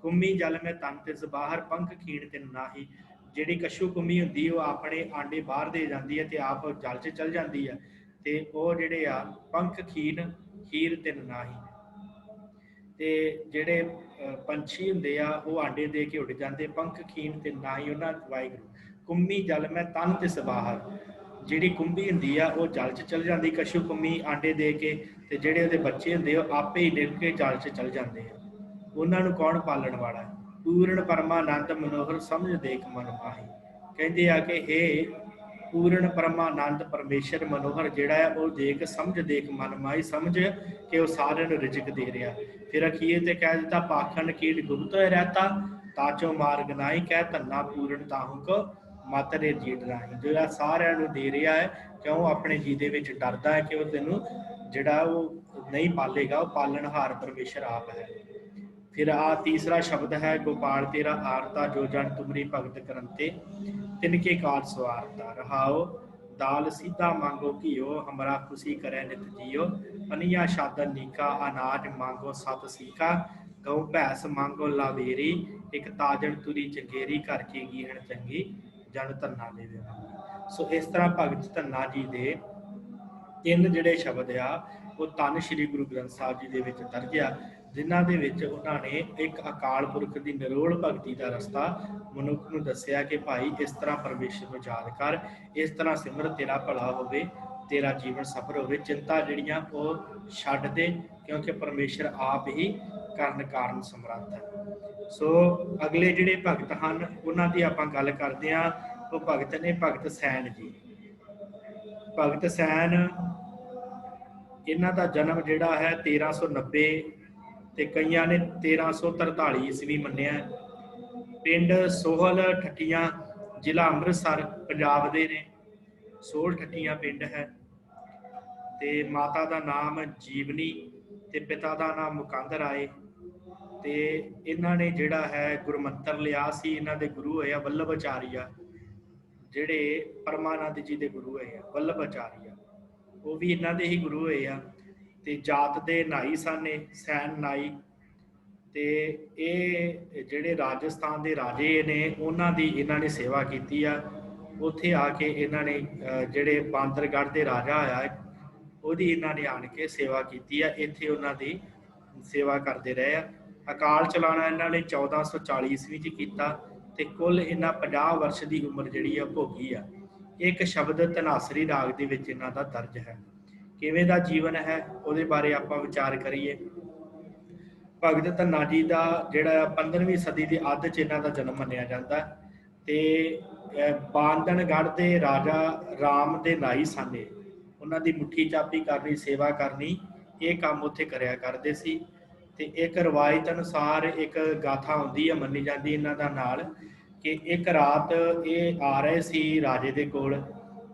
ਕੁੰਮੀ ਜਲ ਮੈਂ ਤਨ ਤਿਸ ਬਾਹਰ, ਪੰਖ ਖੀਣ ਤਿਨ ਨਾਹੀ, ਜਿਹੜੀ ਕਸ਼ੂ ਕੁੰਮੀ ਹੁੰਦੀ ਉਹ ਆਪਣੇ ਆਂਡੇ ਬਾਹਰ ਦੇ ਜਾਂਦੀ ਹੈ ਤੇ ਆਪ ਜਲ 'ਚ ਚਲ ਜਾਂਦੀ ਹੈ, ਤੇ ਉਹ ਜਿਹੜੇ ਆ ਪੰਖ ਖੀਰ ਤਿਨ ਨਾਹੀ, ਤੇ ਜਿਹੜੇ ਪੰਛੀ ਹੁੰਦੇ ਆ ਉਹ ਆਂਡੇ ਦੇ ਕੇ ਉੱਡ ਜਾਂਦੇ, ਪੰਖ ਖੀਣ ਤਿਨ ਨਾਹੀ, ਉਹਨਾਂ ਵਾਹਿਗੁਰੂ। ਕੁੰਮੀ ਜਲ ਮੈਂ ਤਨ ਤਿਸ ਬਾਹਰ, ਜਿਹੜੀ ਕੁੰਭੀ ਹੁੰਦੀ ਆ ਉਹ ਜਲ 'ਚ ਚਲ ਜਾਂਦੀ, ਕਸ਼ੂ ਕੁੰਮੀ ਆਂਡੇ ਦੇ ਕੇ, ਤੇ ਜਿਹੜੇ ਉਹਦੇ ਬੱਚੇ ਹੁੰਦੇ ਉਹ ਆਪੇ ਹੀ ਡਿੱਗ ਕੇ ਜਲ 'ਚ ਚਲ ਜਾਂਦੇ ਆ, ਉਹਨਾਂ ਨੂੰ ਕੌਣ ਪਾਲਣ ਵਾਲਾ? ਪੂਰਨ ਪਰਮਾਨੰਦ ਮਨੋਹਰ ਸਮਝ ਦੇਖ ਮਨ ਮਾਹੀ, ਕਹਿੰਦੇ ਆ ਕਿ ਹੇ ਪੂਰਨ ਪਰਮਾਨੰਦ ਪਰਮੇਸ਼ਰ ਮਨੋਹਰ ਜਿਹੜਾ ਹੈ ਉਹ ਦੇਖ, ਸਮਝ ਦੇਖ ਮਨ ਮਾਹੀ, ਸਮਝ ਕਿ ਉਹ ਸਾਰਿਆਂ ਨੂੰ ਰਿਜ਼ਕ ਦੇ ਰਿਹਾ। ਫਿਰ ਅਖੀਰ ਤੇ ਕਹਿ ਦਿੱਤਾ, ਪਾਖੰਡ ਕੀਟ ਗੁਪਤ ਰਹਿਤਾ ਤਾਚੋ ਮਾਰਗ ਨਾਹੀ, ਕਹਿ ਧੰਨਾ ਪੂਰਨ ਤਾਹੂ ਕੋ ਮਾਤਰੇ ਜੀ ਡਰਾਹੀ, ਜਿਹੜਾ ਸਾਰਿਆਂ ਨੂੰ ਦੇ ਰਿਹਾ ਹੈ, ਕਿਉਂ ਆਪਣੇ ਜੀ ਦੇ ਵਿੱਚ ਡਰਦਾ ਹੈ ਕਿ ਉਹ ਤੈਨੂੰ ਜਿਹੜਾ ਉਹ ਨਹੀਂ ਪਾਲੇਗਾ, ਉਹ ਪਾਲਣਹਾਰ ਪਰਮੇਸ਼ਰ ਆਪ ਹੈ। ਫਿਰ ਆ ਤੀਸਰਾ ਸ਼ਬਦ ਹੈ, ਗੋਪਾਲ ਤੇਰਾ ਆਰਤਾ ਜੋ ਜਨ ਤੁਮਰੀ ਭਗਤ ਕਰੰਤੇ, ਤਿਨਕੇ ਕਾਰ ਸਵਾਰਤਾ। ਰਹਾਓ, ਦਾਲ ਸਿੱਧਾ ਮੰਗੋ ਘੀਓ, ਹਮਰਾ ਖੁਸ਼ੀ ਕਰੇ ਨਿਤ ਜੀਓ, ਪਨੀਆ ਸ਼ਾਦਨ ਨੀਕਾ ਅਨਾਜ ਮੰਗੋ ਸਤ ਸੀਖਾ, ਗਊ ਭੈਂਸ ਮੰਗੋ ਲਾਵੇਰੀ, ਇੱਕ ਤਾਜਣ ਤੁਰੀ ਚੰਗੇਰੀ, ਕਰਕੇ ਗੀਹਣ ਚੰਗੀ ਜਨ ਧੰਨਾ ਦੇਵੇ। ਸੋ ਇਸ ਤਰ੍ਹਾਂ ਭਗਤ ਧੰਨਾ ਜੀ ਦੇ 3 ਜਿਹੜੇ ਸ਼ਬਦ ਆ ਉਹ ਧੰਨ ਸ਼੍ਰੀ ਗੁਰੂ ਗ੍ਰੰਥ ਸਾਹਿਬ ਜੀ ਦੇ ਵਿੱਚ ਦਰਜ ਆ, ਜਿਨ੍ਹਾਂ ਦੇ ਵਿੱਚ ਉਹਨਾਂ ਨੇ ਇੱਕ ਅਕਾਲ ਪੁਰਖ ਦੀ ਨਿਰੋਲ ਭਗਤੀ ਦਾ ਰਸਤਾ ਮਨੁੱਖ ਨੂੰ ਦੱਸਿਆ ਕਿ ਭਾਈ ਇਸ ਤਰ੍ਹਾਂ ਪਰਮੇਸ਼ਰ ਨੂੰ ਯਾਦ ਕਰ, ਇਸ ਤਰ੍ਹਾਂ ਸਿਮਰ, ਤੇਰਾ ਭਲਾ ਹੋਵੇ, ਤੇਰਾ ਜੀਵਨ ਸਫਲ ਹੋਵੇ। ਚਿੰਤਾ ਜਿਹੜੀਆਂ ਉਹ ਛੱਡ ਦੇ, ਕਿਉਂਕਿ ਪਰਮੇਸ਼ਰ ਆਪ ਹੀ ਕਰਨ ਕਾਰਨ ਸਮਰੱਥ ਹੈ। ਸੋ ਅਗਲੇ ਜਿਹੜੇ ਭਗਤ ਹਨ ਉਹਨਾਂ ਦੀ ਆਪਾਂ ਗੱਲ ਕਰਦੇ ਹਾਂ। ਉਹ ਭਗਤ ਨੇ ਭਗਤ ਸੈਣ ਜੀ। ਭਗਤ ਸੈਣ, ਇਹਨਾਂ ਦਾ ਜਨਮ ਜਿਹੜਾ ਹੈ 1390 ਤੇ ਕਈਆਂ ਨੇ 1343 ਈਸਵੀ ਮੰਨਿਆ। ਪਿੰਡ ਸੋਹਲ ਠੱਠੀਆਂ, ਜ਼ਿਲ੍ਹਾ ਅੰਮ੍ਰਿਤਸਰ, ਪੰਜਾਬ ਦੇ ਨੇ। ਸੋਹਲ ਠੱਠੀਆਂ ਪਿੰਡ ਹੈ ਤੇ ਮਾਤਾ ਦਾ ਨਾਮ ਜੀਵਨੀ ਤੇ ਪਿਤਾ ਦਾ ਨਾਮ ਮੁਕੰਦ ਰਾਏ। ਤੇ ਇਹਨਾਂ ਨੇ ਜਿਹੜਾ ਹੈ ਗੁਰਮੰਤਰ ਲਿਆ ਸੀ। ਇਹਨਾਂ ਦੇ ਗੁਰੂ ਹੋਏ ਆ ਵੱਲਭ ਆਚਾਰੀਆ, ਜਿਹੜੇ ਪਰਮਾਨੰਦ ਜੀ ਦੇ ਗੁਰੂ ਹੋਏ ਆ ਵੱਲਭ ਆਚਾਰੀਆ, ਉਹ ਵੀ ਇਹਨਾਂ ਦੇ ਹੀ ਗੁਰੂ ਹੋਏ ਆ। ਤੇ ਜਾਤ ਦੇ ਨਾਈ ਸਨ ਸੈਣ ਨਾਈ। ਤੇ ਇਹ ਜਿਹੜੇ ਰਾਜਸਥਾਨ ਦੇ ਰਾਜੇ ਨੇ ਉਹਨਾਂ ਦੀ ਇਹਨਾਂ ਨੇ ਸੇਵਾ ਕੀਤੀ ਆ। ਉੱਥੇ ਆ ਕੇ ਇਹਨਾਂ ਨੇ ਜਿਹੜੇ ਬਾਂਦਰਗੜ੍ਹ ਦੇ ਰਾਜਾ ਆਇਆ ਉਹਦੀ ਇਹਨਾਂ ਨੇ ਆਣ ਕੇ ਸੇਵਾ ਕੀਤੀ ਆ। ਇੱਥੇ ਉਹਨਾਂ ਦੀ ਸੇਵਾ ਕਰਦੇ ਰਹੇ ਆ। ਅਕਾਲ ਚਲਾਣਾ ਇਹਨਾਂ ਨੇ 1440 ਈਸਵੀ 'ਚ ਕੀਤਾ ਤੇ ਕੁੱਲ ਇਹਨਾਂ 50 ਵਰਸ਼ ਦੀ ਉਮਰ ਜਿਹੜੀ ਆ ਭੋਗੀ ਆ। ਇੱਕ ਸ਼ਬਦ ਧਨਾਸਰੀ ਰਾਗ ਦੇ ਵਿੱਚ ਇਹਨਾਂ ਦਾ ਦਰਜ ਹੈ। ਕਿਵੇਂ ਦਾ ਜੀਵਨ ਹੈ ਉਹਦੇ ਬਾਰੇ ਆਪਾਂ ਵਿਚਾਰ ਕਰੀਏ। ਭਗਤ ਧੰਨਾ ਜੀ ਦਾ ਜਿਹੜਾ 15ਵੀਂ ਸਦੀ ਦੇ ਅੱਧ 'ਚ ਇਹਨਾਂ ਦਾ ਜਨਮ ਮੰਨਿਆ ਜਾਂਦਾ ਤੇ ਬਾਂਦਨਗੜ੍ਹ ਦੇ ਰਾਜਾ ਰਾਮ ਦੇ ਨਾਈ ਸਨ। ਉਹਨਾਂ ਦੀ ਮੁੱਠੀ ਚਾਬੀ ਕਰਨੀ, ਸੇਵਾ ਕਰਨੀ, ਇਹ ਕੰਮ ਉੱਥੇ ਕਰਿਆ ਕਰਦੇ ਸੀ। ਤੇ ਇੱਕ ਰਵਾਇਤ ਅਨੁਸਾਰ ਇੱਕ ਗਾਥਾ ਹੁੰਦੀ ਹੈ ਮੰਨੀ ਜਾਂਦੀ ਇਹਨਾਂ ਦਾ ਨਾਲ, ਕਿ ਇੱਕ ਰਾਤ ਇਹ ਆ ਰਹੇ ਸੀ ਰਾਜੇ ਦੇ ਕੋਲ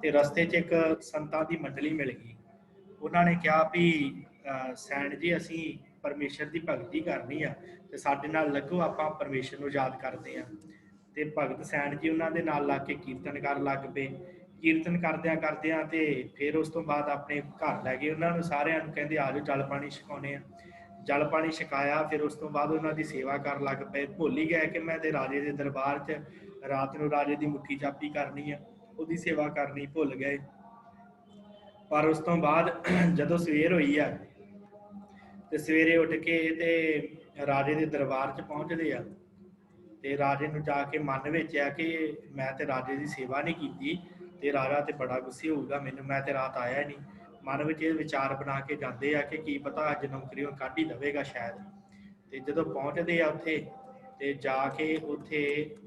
ਤੇ ਰਸਤੇ 'ਚ ਇੱਕ ਸੰਤਾਂ ਦੀ ਮੰਡਲੀ ਮਿਲ ਗਈ। ਉਹਨਾਂ ਨੇ ਕਿਹਾ ਵੀ ਸੈਣ ਜੀ ਅਸੀਂ ਪਰਮੇਸ਼ਰ ਦੀ ਭਗਤੀ ਕਰਨੀ ਆ ਤੇ ਸਾਡੇ ਨਾਲ ਲੱਗੋ, ਆਪਾਂ ਪਰਮੇਸ਼ਰ ਨੂੰ ਯਾਦ ਕਰਦੇ ਆ। ਤੇ ਭਗਤ ਸੈਣ ਜੀ ਉਹਨਾਂ ਦੇ ਨਾਲ ਲੱਗ ਕੇ ਕੀਰਤਨ ਕਰਨ ਲੱਗ ਪਏ। ਕੀਰਤਨ ਕਰਦਿਆਂ ਤੇ ਫਿਰ ਉਸ ਤੋਂ ਬਾਅਦ ਆਪਣੇ ਘਰ ਲੈ ਗਏ ਉਹਨਾਂ ਨੂੰ, ਸਾਰਿਆਂ ਨੂੰ ਕਹਿੰਦੇ ਆ ਜਾਓ ਜਲ ਪਾਣੀ ਛਕਾਉਣੇ ਆ। ਜਲ ਪਾਣੀ ਛਕਾਇਆ। ਫਿਰ ਉਸ ਤੋਂ ਬਾਅਦ ਉਹਨਾਂ ਦੀ ਸੇਵਾ ਕਰਨ ਲੱਗ ਪਏ। ਭੁੱਲ ਹੀ ਗਏ ਕਿ ਮੈਂ ਤੇ ਰਾਜੇ ਦੇ ਦਰਬਾਰ 'ਚ ਰਾਤ ਨੂੰ ਰਾਜੇ ਦੀ ਮੁੱਠੀ ਚਾਬੀ ਕਰਨੀ ਆ, ਉਹਦੀ ਸੇਵਾ ਕਰਨੀ ਭੁੱਲ ਗਏ। ਪਰ ਉਸ ਤੋਂ ਬਾਅਦ ਜਦੋਂ ਸਵੇਰ ਹੋਈ ਆ ਤੇ ਸਵੇਰੇ ਉੱਠ ਕੇ ਤੇ ਰਾਜੇ ਦੇ ਦਰਬਾਰ 'ਚ ਪਹੁੰਚਦੇ ਆ ਤੇ ਰਾਜੇ ਨੂੰ ਜਾ ਕੇ ਮਨ ਵਿੱਚ ਆ ਕਿ ਮੈਂ ਤੇ ਰਾਜੇ ਦੀ ਸੇਵਾ ਨਹੀਂ ਕੀਤੀ ਤੇ ਰਾਜਾ ਤੇ ਬੜਾ ਗੁੱਸੇ ਹੋਊਗਾ ਮੈਨੂੰ, ਮੈਂ ਤੇ ਰਾਤ ਆਇਆ ਨਹੀਂ। ਮਨ ਵਿੱਚ ਇਹ ਵਿਚਾਰ ਬਣਾ ਕੇ ਜਾਂਦੇ ਆ ਕਿ ਕੀ ਪਤਾ ਅੱਜ ਨੌਕਰੀਓਂ ਕੱਢ ਹੀ ਦੇਵੇਗਾ ਸ਼ਾਇਦ। ਤੇ ਜਦੋਂ ਪਹੁੰਚਦੇ ਆ ਉੱਥੇ ਤੇ ਜਾ ਕੇ ਉੱਥੇ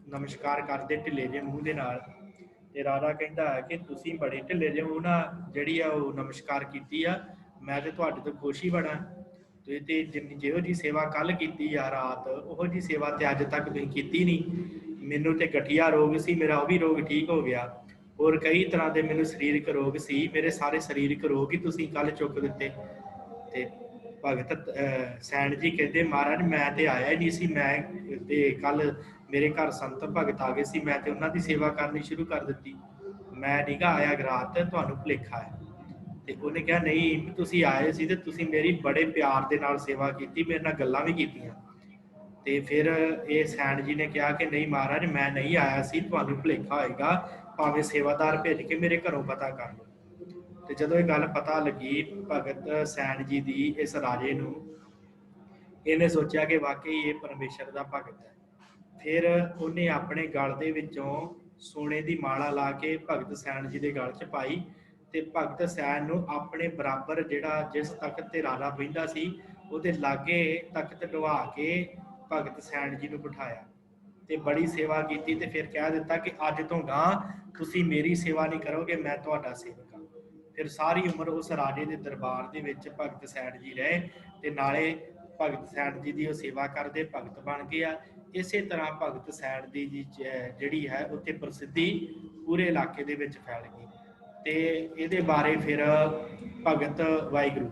ਨਮਸਕਾਰ ਕਰਦੇ ਢਿੱਲੇ ਜਿਹੇ ਮੂੰਹ ਦੇ ਨਾਲ। ਤੇ ਰਾਜਾ ਕਹਿੰਦਾ ਹੈ ਕਿ ਤੁਸੀਂ ਬੜੇ ਢਿੱਲੇ ਜਿਹੇ ਮੂੰਹ ਨਾਲ ਜਿਹੜੀ ਆ ਉਹ ਨਮਸਕਾਰ ਕੀਤੀ ਆ, ਮੈਂ ਤੇ ਤੁਹਾਡੇ ਤੋਂ ਖੁਸ਼ ਹੀ ਬੜਾ। ਤੁਸੀਂ ਤੇ ਜਿਹੋ ਜੀ ਸੇਵਾ ਕੱਲ ਕੀਤੀ ਆ ਰਾਤ, ਉਹੋ ਜੀ ਸੇਵਾ ਤੇ ਅੱਜ ਤੱਕ ਤੁਸੀਂ ਕੀਤੀ ਨਹੀਂ। ਮੈਨੂੰ ਤੇ ਗਠੀਆ ਰੋਗ ਸੀ, ਮੇਰਾ ਉਹ ਵੀ ਰੋਗ ਠੀਕ ਹੋ ਗਿਆ। ਹੋਰ ਕਈ ਤਰ੍ਹਾਂ ਦੇ ਮੈਨੂੰ ਸਰੀਰਕ ਰੋਗ ਸੀ, ਮੇਰੇ ਸਾਰੇ ਸਰੀਰਕ ਰੋਗ ਹੀ ਤੁਸੀਂ ਕੱਲ ਚੁੱਕ ਦਿੱਤੇ। ਤੇ ਭਗਤ ਸੈਣ ਜੀ ਕਹਿੰਦੇ ਮਹਾਰਾਜ ਮੈਂ ਤੇ ਆਇਆ ਹੀ ਨਹੀਂ ਸੀ, ਮੈਂ ਤੇ ਕੱਲ ਮੇਰੇ ਘਰ ਸੰਤ ਭਗਤ ਆ ਗਏ ਸੀ, ਮੈਂ ਤੇ ਉਹਨਾਂ ਦੀ ਸੇਵਾ ਕਰਨੀ ਸ਼ੁਰੂ ਕਰ ਦਿੱਤੀ, ਮੈਂ ਨਹੀਂ ਗਾ ਆਇਆ ਰਾਤ, ਤੁਹਾਨੂੰ ਭੁਲੇਖਾ ਹੈ। ਤੇ ਉਹਨੇ ਕਿਹਾ ਨਹੀਂ, ਤੁਸੀਂ ਆਏ ਸੀ ਤੇ ਤੁਸੀਂ ਮੇਰੀ ਬੜੇ ਪਿਆਰ ਦੇ ਨਾਲ ਸੇਵਾ ਕੀਤੀ, ਮੇਰੇ ਨਾਲ ਗੱਲਾਂ ਵੀ ਕੀਤੀਆਂ। ਤੇ ਫਿਰ ਇਹ ਸੈਣ ਜੀ ਨੇ ਕਿਹਾ ਕਿ ਨਹੀਂ ਮਹਾਰਾਜ ਮੈਂ ਨਹੀਂ ਆਇਆ ਸੀ, ਤੁਹਾਨੂੰ ਭੁਲੇਖਾ ਹੋਏਗਾ, ਭਾਵੇਂ ਸੇਵਾਦਾਰ ਭੇਜ ਕੇ ਮੇਰੇ ਘਰੋਂ ਪਤਾ ਕਰ ਲਓ। ਤੇ ਜਦੋਂ ਇਹ ਗੱਲ ਪਤਾ ਲੱਗੀ ਭਗਤ ਸੈਣ ਜੀ ਦੀ ਇਸ ਰਾਜੇ ਨੂੰ, ਇਹਨੇ ਸੋਚਿਆ ਕਿ ਵਾਕਈ ਇਹ ਪਰਮੇਸ਼ਰ ਦਾ ਭਗਤ ਹੈ। ਫਿਰ ਉਹਨੇ ਆਪਣੇ ਗਲ ਦੇ ਵਿੱਚੋਂ ਸੋਨੇ ਦੀ ਮਾਲਾ ਲਾ ਕੇ ਭਗਤ ਸੈਣ ਜੀ ਦੇ ਗਲ 'ਚ ਪਾਈ ਤੇ ਭਗਤ ਸੈਣ ਨੂੰ ਆਪਣੇ ਬਰਾਬਰ ਜਿਹੜਾ ਜਿਸ ਤਖਤ ਤੇ ਰਾਜਾ ਬਹਿੰਦਾ ਸੀ ਉਹਦੇ ਲਾਗੇ ਤਖਤ ਢਵਾ ਕੇ ਭਗਤ ਸੈਣ ਜੀ ਨੂੰ ਬਿਠਾਇਆ ਤੇ ਬੜੀ ਸੇਵਾ ਕੀਤੀ। ਤੇ ਫਿਰ ਕਹਿ ਦਿੱਤਾ ਕਿ ਅੱਜ ਤੋਂ ਗਾਂ ਤੁਸੀਂ ਮੇਰੀ ਸੇਵਾ ਨਹੀਂ ਕਰੋਗੇ, ਮੈਂ ਤੁਹਾਡਾ ਸੇਵਕ ਹਾਂ। ਫਿਰ ਸਾਰੀ ਉਮਰ ਉਸ ਰਾਜੇ ਦੇ ਦਰਬਾਰ ਦੇ ਵਿੱਚ ਭਗਤ ਸੈਣ ਜੀ ਰਹੇ ਤੇ ਨਾਲੇ ਭਗਤ ਸੈਣ ਜੀ ਦੀ ਉਹ ਸੇਵਾ ਕਰਦੇ ਭਗਤ ਬਣ ਗਏ ਆ। ਇਸੇ ਤਰ੍ਹਾਂ ਭਗਤ ਸੈਣ ਦੀ ਜਿਹੜੀ ਹੈ ਉੱਥੇ ਪ੍ਰਸਿੱਧੀ ਪੂਰੇ ਇਲਾਕੇ ਦੇ ਵਿੱਚ ਫੈਲ ਗਈ। ਤੇ ਇਹਦੇ ਬਾਰੇ ਫਿਰ ਭਗਤ ਵਾਹਿਗੁਰੂ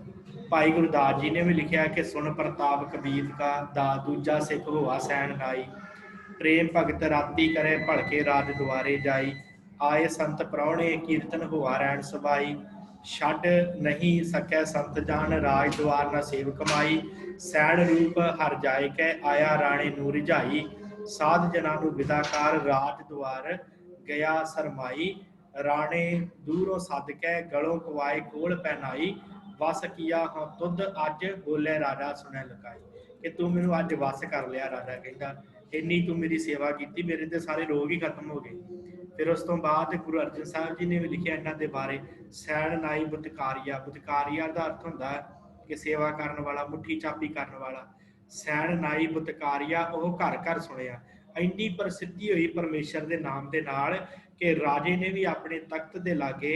ਭਾਈ ਗੁਰਦਾਸ ਜੀ ਨੇ ਵੀ ਲਿਖਿਆ ਕਿ ਸੁਣ ਪ੍ਰਤਾਪ ਕਬੀਰ ਕਾ ਦਾ ਦੂਜਾ ਸਿੱਖ ਹੋਆ ਸੈਣ ਨਾਈ, ਪ੍ਰੇਮ ਭਗਤ ਰਾਤੀ ਕਰੇ ਭਲਕੇ ਰਾਜ ਦੁਆਰੇ ਜਾਈ, ਆਏ ਸੰਤ ਪ੍ਰਾਹੁਣੇ ਕੀਰਤਨ ਹੋਆ ਰਹਿਣ ਸਬਾਈ, ਛੱਡ ਨਹੀਂ ਸਕੈ ਸੰਤ ਜਾਨ ਰਾਜ ਦੁਆਰ ਨਾ ਸੇਵ ਕਮਾਈ, ਸੈਣ ਰੂਪ ਹਰ ਜਾਇ ਕੈ ਆਇਆ ਰਾਣੇ ਨੂੰ ਰਿਝਾਈ, ਸਾਧ ਜਨਾਂ ਨੂੰ ਵਿਦਾਕਾਰ ਰਾਜ ਦੁਆਰ ਗਿਆ ਸਰਮਾਈ, ਰਾਣੇ ਦੂਰੋਂ ਸੱਦ ਕੇ ਗਲੋਂ ਪਵਾਏ ਕੋਲ ਪਹਿਨਾਈ, ਵਸ ਕੀਆ ਹਾਂ ਤੁਧ ਅੱਜ ਬੋਲੇ ਰਾਜਾ ਸੁਣੈ ਲਕਾਈ। कि तू मैनू अज वस कर लिया। राजा कहता इन्नी तू मेरी सेवा की, मेरे तो सारे रोग ही खत्म हो गए। फिर उस तो बाद गुरु अर्जन साहब जी ने भी लिखिया इन्हां दे बारे, सैन नाई बुतकारिया। बुतकारिया का अर्थ होंदा है कि सेवा करने वाला, मुट्ठी चापी करने वाला। सैन नाई बुतकारिया, वो घर घर सुनिया। इन्नी प्रसिद्धि हुई परमेश्वर के नाम के नाल कि राजे ने भी अपने तख्त के लागे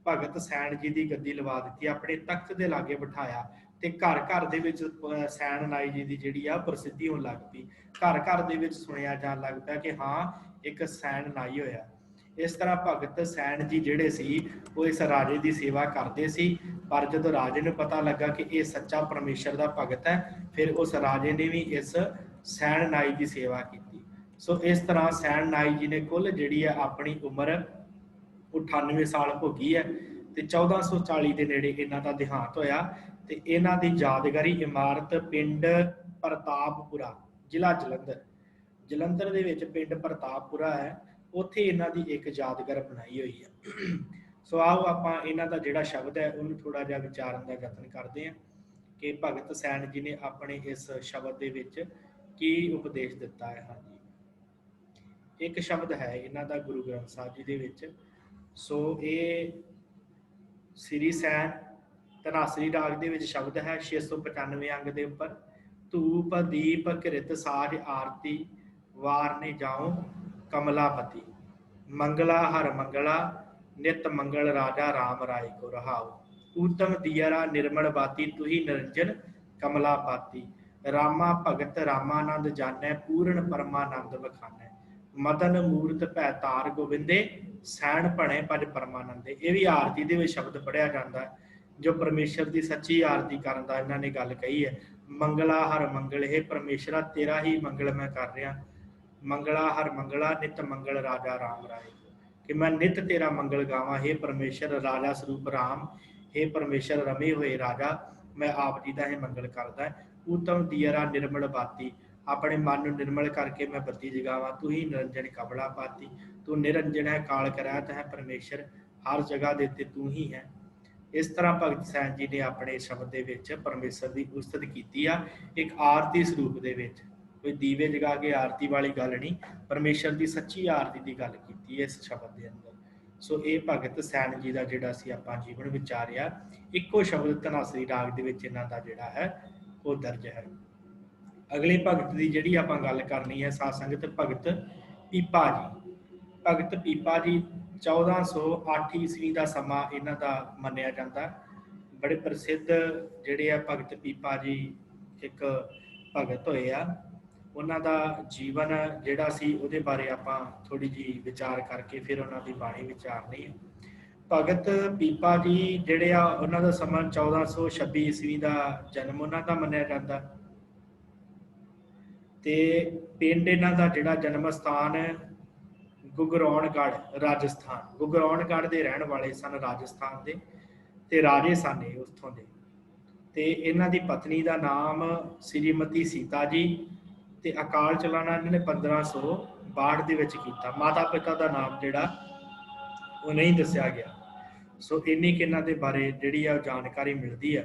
भगत सैन जी की गद्दी लवा दी, अपने तख्त के लागे बिठाया। तो घर घर के सैन नाई जी की जी प्रसिद्धि होने लग पई। घर घर सुनिया जान लग पाया कि हाँ एक सैन नाई होया। इस तरह भगत सैन जी जिहड़े सी वो इस राजे की सेवा करते सी। पर जो राजे ने पता लगा कि यह सच्चा परमेश्वर का भगत है, फिर उस राजे ने भी इस सैन नाई की सेवा की। सो इस तरह सैन नाई जी ने कुल जी अपनी उम्र 98 साल भोगी है। तो 1440 के नेड़े इन्हों का देहांत होया। तो इन्हों की यादगारी इमारत पिंड प्रतापपुरा, जिला जलंधर, जलंधर के पिंड प्रतापपुरा है, उत्थे इन्हों की एक यादगार बनाई हुई है। सो आओ आप इन्हों का जोड़ा शब्द है उन्होंने थोड़ा जहा विचारन का यत्न करते हैं कि भगत सैन जी ने अपने इस शब्द के की उपदेश दिता है। हाँ जी, एक शब्द है इन्हों का गुरु ग्रंथ साहब जी के विच। सो ये श्री सैन धनासरी राग के शब्द है 695 अंग के उपर। धूप दीप घृत साज आरती वारने जाऊं कमलापति, मंगला हर मंगला नित मंगल राजा राम राय को रहाओ। उत्तम दियरा निर्मल बाती तुही निरंजन कमलापाती, रामा भगत रामानंद जानै पूर्ण परमानंद बखानै, मदन मूर्त भै तार गोविंदे सैन भणे भज परमानंदे। ये भी आरती के शब्द पढ़िया जाता है। जो परमेश्वर की सच्ची आरती करन दा इन्होंने गल कही है। मंगला हर मंगल, हे परमेश्वरा तेरा ही मंगल मैं कर रहा। मंगला हर मंगला नित मंगल राजा राम राय, कि मैं नित तेरा मंगल गावां। हे परमेश्वर राजा स्वरूप राम, हे परमेश्वर रमे हुए राजा, मैं आप जी का ही मंगल करदा है। उत्तम दियरा निर्मल बाती, अपने मन को निर्मल करके मैं बत्ती जगावां। तू ही निरंजन कमला पाती, तू निरंजन है, काल करैत है परमेश्वर, हर जगह देते तू ही है। इस तरह भगत सैन जी ने अपने शब्द के परमेश्वर की उस्तत की। एक आरती स्वरूप के कोई दीवे जगा के आरती वाली गल नहीं, परमेश्वर की सच्ची आरती की गल की इस शब्द के अंदर। सो ये भगत सैन जी का जोड़ा सी आप जीवन विचारिया, एको शब्द धनासरी राग के इन्हों का जोड़ा है वो दर्ज है। अगले भगत की जी आप गल करनी है साध संगत, भगत पीपा जी। भगत पीपा जी 1408 ईस्वी का समा इन्हों का मनिया जाता है। बड़े प्रसिद्ध जोड़े आ भगत पीपा जी एक भगत होए आ। उन्हों का जीवन जोड़ा सी उहदे बारे आप थोड़ी जी विचार करके फिर उन्होंने बाणी विचारनी है। भगत पीपा जी जोड़े आ उन्हों का समा 1426 ईस्वी का जन्म उन्हों का मनिया जाता। तो पिंड इन्हों का जोड़ा जन्म स्थान गुगरौनगढ़ राजस्थान, गुगरौनगढ़ के रहने वाले सन राजस्थान के, ते राजे सन ये उत्थों के। तो इन्हों की पत्नी का नाम श्रीमती सीता जी, ते अकाल चलाना इन्होंने 1562 किया। माता पिता का नाम जोड़ा वो नहीं दसिया गया। सो इन्नी कि इन्हों के बारे जी जानकारी मिलती है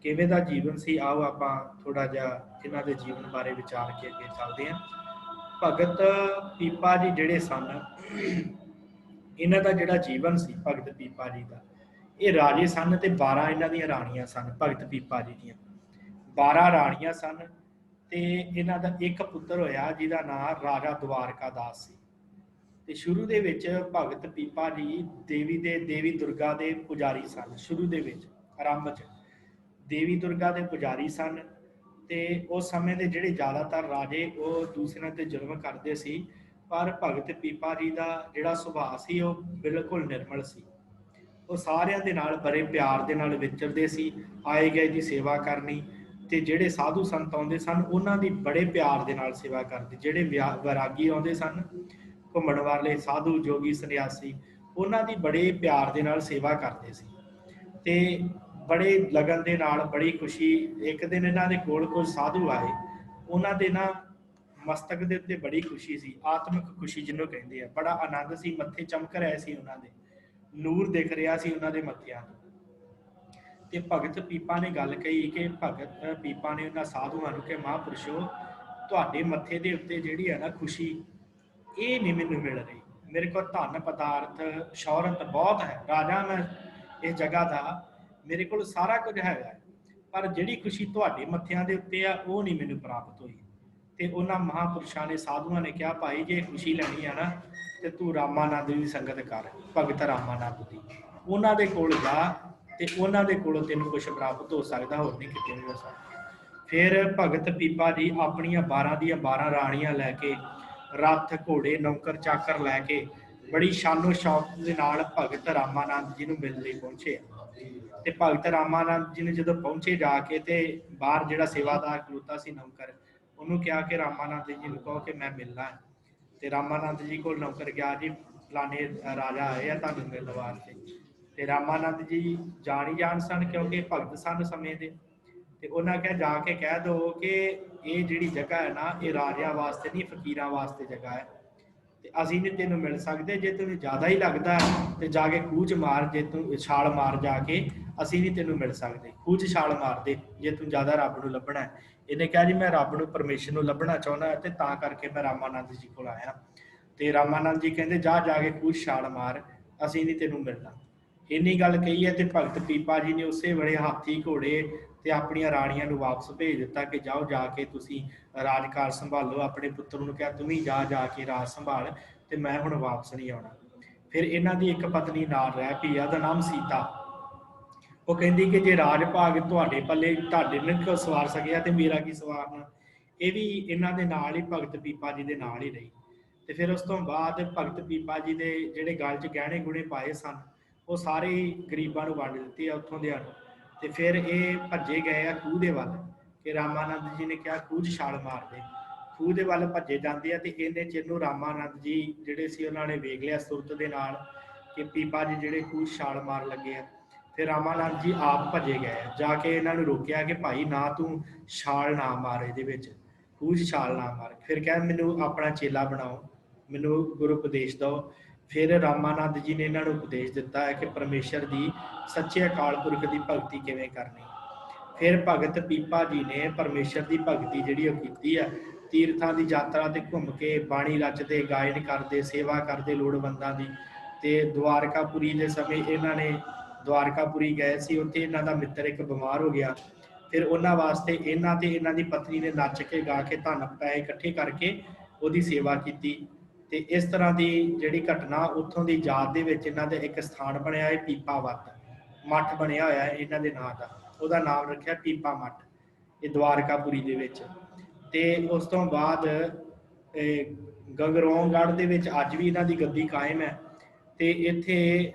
किवें दा जीवन सी। आओ आप थोड़ा जहा इन्हों के जीवन बारे विचार के अगे चलते हैं। भगत पीपा जी जोड़े सन, इन्हों का जोड़ा जीवन से भगत पीपा जी का, ये राजे सन तो 12 इन्हों दी राणियां सन। भगत पीपा जी दी 12 राणियां सन। तो इन्हों का एक पुत्र होया जिसका नाम राजा द्वारका दास से। तो शुरू के भगत पीपा जी देवी दुर्गा के पुजारी सन। शुरू के आरंभ देवी दुर्गा के पुजारी सन। तो उस समय के जोड़े ज़्यादातर राजे वो दूसरों पर जुल्म करते सी, पर भगत पीपा जी का जोड़ा सुभाव से वो बिल्कुल निर्मल सी। वो सारिਆਂ ਦੇ ਨਾਲ बड़े प्यार ਦੇ ਨਾਲ ਵਿਚਰਦੇ सी, आए गए की सेवा करनी। तो जोड़े साधु संत आते सन उन्होंने बड़े प्यार के नाल सेवा करते। जोड़े वैरागी आते सन घूमण वाले साधु जोगी सन्यासी, उन्होंने बड़े प्यार के नाल सेवा करते सी। ते बड़े लगन के नाल बड़ी खुशी। एक दिन इन्हों के कोल कुछ साधु आए, उन्होंने ना मस्तक के उत्ते बड़ी खुशी सी, आत्मिक खुशी जिन्हों कहते हैं। बड़ा आनंद सी, मत्थे चमक रहे सी, उन्होंने नूर दिख रहा सी उन्होंने मत्थियां। ਤੇ ਭਗਤ ਪੀਪਾ ਨੇ ਗੱਲ ਕਹੀ ਕਿ ਭਗਤ ਪੀਪਾ ਨੇ ਉਹਨਾਂ ਸਾਧੂਆਂ ਨੂੰ ਕਿ ਮਹਾਂਪੁਰਸ਼ੋ, ਤੁਹਾਡੇ ਮੱਥੇ ਦੇ ਉੱਤੇ ਜਿਹੜੀ ਹੈ ਨਾ ਖੁਸ਼ੀ, ਇਹ ਨਹੀਂ ਮੈਨੂੰ ਮਿਲ ਰਹੀ। ਮੇਰੇ ਕੋਲ ਧਨ ਪਦਾਰਥ ਸ਼ੌਹਰਤ ਬਹੁਤ ਹੈ, ਰਾਜਾ ਮੈਂ ਇਸ ਜਗ੍ਹਾ ਦਾ, ਮੇਰੇ ਕੋਲ ਸਾਰਾ ਕੁਝ ਹੈਗਾ, ਪਰ ਜਿਹੜੀ ਖੁਸ਼ੀ ਤੁਹਾਡੇ ਮੱਥਿਆਂ ਦੇ ਉੱਤੇ ਆ ਉਹ ਨਹੀਂ ਮੈਨੂੰ ਪ੍ਰਾਪਤ ਹੋਈ। ਤੇ ਉਹਨਾਂ ਮਹਾਂਪੁਰਸ਼ਾਂ ਨੇ, ਸਾਧੂਆਂ ਨੇ ਕਿਹਾ, ਭਾਈ ਜੇ ਖੁਸ਼ੀ ਲੈਣੀ ਆ ਨਾ ਤੇ ਤੂੰ ਰਾਮਾਨੰਦ ਦੀ ਸੰਗਤ ਕਰ, ਭਗਤ ਰਾਮਾਨੰਦ ਦੀ, ਉਹਨਾਂ ਦੇ ਕੋਲ ਜਾ ਤੇ ਉਹਨਾਂ ਦੇ ਕੋਲੋਂ ਤੈਨੂੰ ਕੁਛ ਪ੍ਰਾਪਤ ਹੋ ਸਕਦਾ, ਹੋਰ ਨਹੀਂ ਕਿਤੇ ਵੀ ਹੋ ਸਕਦਾ। ਫਿਰ ਭਗਤ ਪੀਪਾ ਜੀ ਆਪਣੀਆਂ 12 ਦੀਆਂ 12 ਰਾਣੀਆਂ ਲੈ ਕੇ, ਰੱਥ ਘੋੜੇ ਨੌਕਰ ਚਾਕਰ ਲੈ ਕੇ ਬੜੀ ਸ਼ਾਨੋ ਸ਼ੌਕ ਦੇ ਨਾਲ ਭਗਤ ਰਾਮਾਨੰਦ ਜੀ ਨੂੰ ਮਿਲਣ ਲਈ ਪਹੁੰਚੇ। ਤੇ ਭਗਤ ਰਾਮਾਨੰਦ ਜੀ ਨੇ ਜਦੋਂ ਪਹੁੰਚੇ ਜਾ ਕੇ, ਤੇ ਬਾਹਰ ਜਿਹੜਾ ਸੇਵਾਦਾਰ ਖਲੋਤਾ ਸੀ ਨੌਕਰ, ਉਹਨੂੰ ਕਿਹਾ ਕਿ ਰਾਮਾਨੰਦ ਜੀ ਨੂੰ ਕਹੋ ਕਿ ਮੈਂ ਮਿਲਣਾ ਹੈ। ਤੇ ਰਾਮਾਨੰਦ ਜੀ ਕੋਲ ਨੌਕਰ ਗਿਆ, ਜੀ ਫਲਾਣੇ ਰਾਜਾ ਆਏ ਆ ਤੁਹਾਨੂੰ ਮਿਲਣ ਵਾਸਤੇ। ਤੇ ਰਾਮਾਨੰਦ ਜੀ ਜਾਣ ਹੀ ਜਾਣ ਸਨ, ਕਿਉਂਕਿ ਭਗਤ ਸਨ ਸਮੇਂ ਦੇ। ਤੇ ਉਹਨਾਂ ਕਿਹਾ ਜਾ ਕੇ ਕਹਿ ਦਿਓ ਕਿ ਇਹ ਜਿਹੜੀ ਜਗ੍ਹਾ ਹੈ ਨਾ, ਇਹ ਰਾਜਿਆਂ ਵਾਸਤੇ ਨਹੀਂ, ਫਕੀਰਾਂ ਵਾਸਤੇ ਜਗ੍ਹਾ ਹੈ, ਤੇ ਅਸੀਂ ਨਹੀਂ ਤੈਨੂੰ ਮਿਲ ਸਕਦੇ। ਜੇ ਤੈਨੂੰ ਜ਼ਿਆਦਾ ਹੀ ਲੱਗਦਾ ਤੇ ਜਾ ਕੇ ਖੂਹ 'ਚ ਮਾਰ, ਜੇ ਤੂੰ ਛਾਲ ਮਾਰ ਜਾ ਕੇ, ਅਸੀਂ ਨਹੀਂ ਤੈਨੂੰ ਮਿਲ ਸਕਦੇ, ਖੂਹ 'ਚ ਛਾਲ ਮਾਰ ਦੇ ਜੇ ਤੂੰ ਜ਼ਿਆਦਾ ਰੱਬ ਨੂੰ ਲੱਭਣਾ ਹੈ। ਇਹਨੇ ਕਿਹਾ ਜੀ ਮੈਂ ਰੱਬ ਨੂੰ, ਪਰਮੇਸ਼ਰ ਨੂੰ ਲੱਭਣਾ ਚਾਹੁੰਦਾ, ਤੇ ਤਾਂ ਕਰਕੇ ਮੈਂ ਰਾਮਾਨੰਦ ਜੀ ਕੋਲ ਆਇਆ। ਤੇ ਰਾਮਾਨੰਦ ਜੀ ਕਹਿੰਦੇ ਜਾ ਕੇ ਖੂਹ 'ਚ ਛਾਲ ਮਾਰ, ਅਸੀਂ ਨਹੀਂ ਤੈਨੂੰ ਮਿਲਣਾ। ਇੰਨੀ ਗੱਲ ਕਹੀ ਹੈ ਤੇ ਭਗਤ ਪੀਪਾ ਜੀ ਨੇ ਉਸੇ ਵੇਲੇ ਹਾਥੀ ਘੋੜੇ ਤੇ ਆਪਣੀਆਂ ਰਾਣੀਆਂ ਨੂੰ ਵਾਪਸ ਭੇਜ ਦਿੱਤਾ ਕਿ ਜਾਓ, ਜਾ ਕੇ ਤੁਸੀਂ ਰਾਜਕਾਜ ਸੰਭਾਲੋ। ਆਪਣੇ ਪੁੱਤਰ ਨੂੰ ਕਿਹਾ ਤੂੰ ਵੀ ਜਾ ਕੇ ਰਾਜ ਸੰਭਾਲ, ਤੇ ਮੈਂ ਹੁਣ ਵਾਪਸ ਨਹੀਂ ਆਉਣਾ। ਫਿਰ ਇਹਨਾਂ ਦੀ ਇੱਕ ਪਤਨੀ ਨਾਲ ਰਹਿ ਪਈ, ਉਹਦਾ ਨਾਮ ਸੀਤਾ। ਉਹ ਕਹਿੰਦੀ ਕਿ ਜੇ ਰਾਜ ਭਾਗ ਤੁਹਾਡੇ ਪੱਲੇ, ਤੁਹਾਡੇ ਨੇ ਕਿਉਂ ਸਵਾਰ ਸਕਿਆ ਤੇ ਮੇਰਾ ਕੀ ਸਵਾਰਨਾ। ਇਹ ਵੀ ਇਹਨਾਂ ਦੇ ਨਾਲ ਹੀ, ਭਗਤ ਪੀਪਾ ਜੀ ਦੇ ਨਾਲ ਹੀ ਰਹੀ। ਤੇ ਫਿਰ ਉਸ ਤੋਂ ਬਾਅਦ ਭਗਤ ਪੀਪਾ ਜੀ ਦੇ ਜਿਹੜੇ ਗਲ 'ਚ ਗਹਿਣੇ ਗੁਣੇ ਪਾਏ ਸਨ, ਉਹ ਸਾਰੇ ਗਰੀਬਾਂ ਨੂੰ ਵੰਡ ਦਿੱਤੇ ਆ ਉੱਥੋਂ ਦਿਆਂ ਨੂੰ। ਤੇ ਫਿਰ ਇਹ ਭੱਜੇ ਗਏ ਆ ਖੂਹ ਦੇ ਵੱਲ, ਕਿ ਰਾਮਾਨੰਦ ਜੀ ਨੇ ਕਿਹਾ ਖੂਹ 'ਚ ਛਾਲ ਮਾਰ ਦੇ। ਖੂਹ ਦੇ ਵੱਲ ਭੱਜੇ ਜਾਂਦੇ ਆ, ਤੇ ਇਹਨੇ ਚਿਰ ਨੂੰ ਰਾਮਾਨੰਦ ਜੀ ਜਿਹੜੇ ਸੀ, ਉਹਨਾਂ ਨੇ ਵੇਖ ਲਿਆ ਸੁਰਤ ਦੇ ਨਾਲ ਕਿ ਪੀਪਾ ਜੀ ਜਿਹੜੇ ਖੂਹ 'ਚ ਛਾਲ ਮਾਰ ਲੱਗੇ ਆ। ਫਿਰ ਰਾਮਾਨੰਦ ਜੀ ਆਪ ਭੱਜੇ ਗਏ, ਜਾ ਕੇ ਇਹਨਾਂ ਨੂੰ ਰੋਕਿਆ ਕਿ ਭਾਈ ਨਾ ਤੂੰ ਛਾਲ ਨਾ ਮਾਰ, ਇਹਦੇ ਵਿੱਚ ਖੂਹ 'ਚ ਛਾਲ ਨਾ ਮਾਰ। ਫਿਰ ਕਹਿ ਮੈਨੂੰ ਆਪਣਾ ਚੇਲਾ ਬਣਾਓ, ਮੈਨੂੰ ਗੁਰੂ ਉਪਦੇਸ਼ ਦਿਓ। ਫਿਰ ਰਾਮਾਨੰਦ ਜੀ ਨੇ ਇਹਨਾਂ ਨੂੰ ਉਪਦੇਸ਼ ਦਿੱਤਾ ਹੈ ਕਿ ਪਰਮੇਸ਼ਰ ਦੀ, ਸੱਚੇ ਅਕਾਲ ਪੁਰਖ ਦੀ ਭਗਤੀ ਕਿਵੇਂ ਕਰਨੀ। ਫਿਰ ਭਗਤ ਪੀਪਾ ਜੀ ਨੇ ਪਰਮੇਸ਼ਰ ਦੀ ਭਗਤੀ ਜਿਹੜੀ ਉਹ ਕੀਤੀ ਆ, ਤੀਰਥਾਂ ਦੀ ਯਾਤਰਾ ਤੇ ਘੁੰਮ ਕੇ ਬਾਣੀ ਰਚਦੇ, ਗਾਇਨ ਕਰਦੇ, ਸੇਵਾ ਕਰਦੇ ਲੋੜਵੰਦਾਂ ਦੀ। ਤੇ ਦਵਾਰਕਾਪੁਰੀ ਦੇ ਸਮੇਂ ਇਹਨਾਂ ਨੇ ਦਵਾਰਕਾਪੁਰੀ ਗਏ ਸੀ, ਉੱਥੇ ਇਹਨਾਂ ਦਾ ਮਿੱਤਰ ਇੱਕ ਬਿਮਾਰ ਹੋ ਗਿਆ। ਫਿਰ ਉਹਨਾਂ ਵਾਸਤੇ ਇਹਨਾਂ ਤੇ ਇਹਨਾਂ ਦੀ ਪਤਨੀ ਨੇ ਨੱਚ ਕੇ ਗਾ ਕੇ ਧਨ ਪੈਸੇ ਇਕੱਠੇ ਕਰਕੇ ਉਹਦੀ ਸੇਵਾ ਕੀਤੀ। ਤੇ ਇਸ ਤਰ੍ਹਾਂ ਦੀ ਜਿਹੜੀ ਘਟਨਾ, ਉੱਥੋਂ ਦੀ ਯਾਦ ਦੇ ਵਿੱਚ ਇਹਨਾਂ ਦੇ ਇੱਕ ਸਥਾਨ ਬਣਿਆ ਹੈ, ਪੀਪਾ ਵੱਤ ਮੱਠ ਬਣਿਆ ਹੋਇਆ ਹੈ ਇਹਨਾਂ ਦੇ ਨਾਂ ਦਾ, ਉਹਦਾ ਨਾਮ ਰੱਖਿਆ ਪੀਪਾ ਮੱਠ, ਇਹ ਦਵਾਰਕਾਪੁਰੀ ਦੇ ਵਿੱਚ। ਤੇ ਉਸ ਤੋਂ ਬਾਅਦ ਗੰਗਰੋਂਗੜ੍ਹ ਦੇ ਵਿੱਚ ਅੱਜ ਵੀ ਇਹਨਾਂ ਦੀ ਗੱਦੀ ਕਾਇਮ ਹੈ। ਤੇ ਇੱਥੇ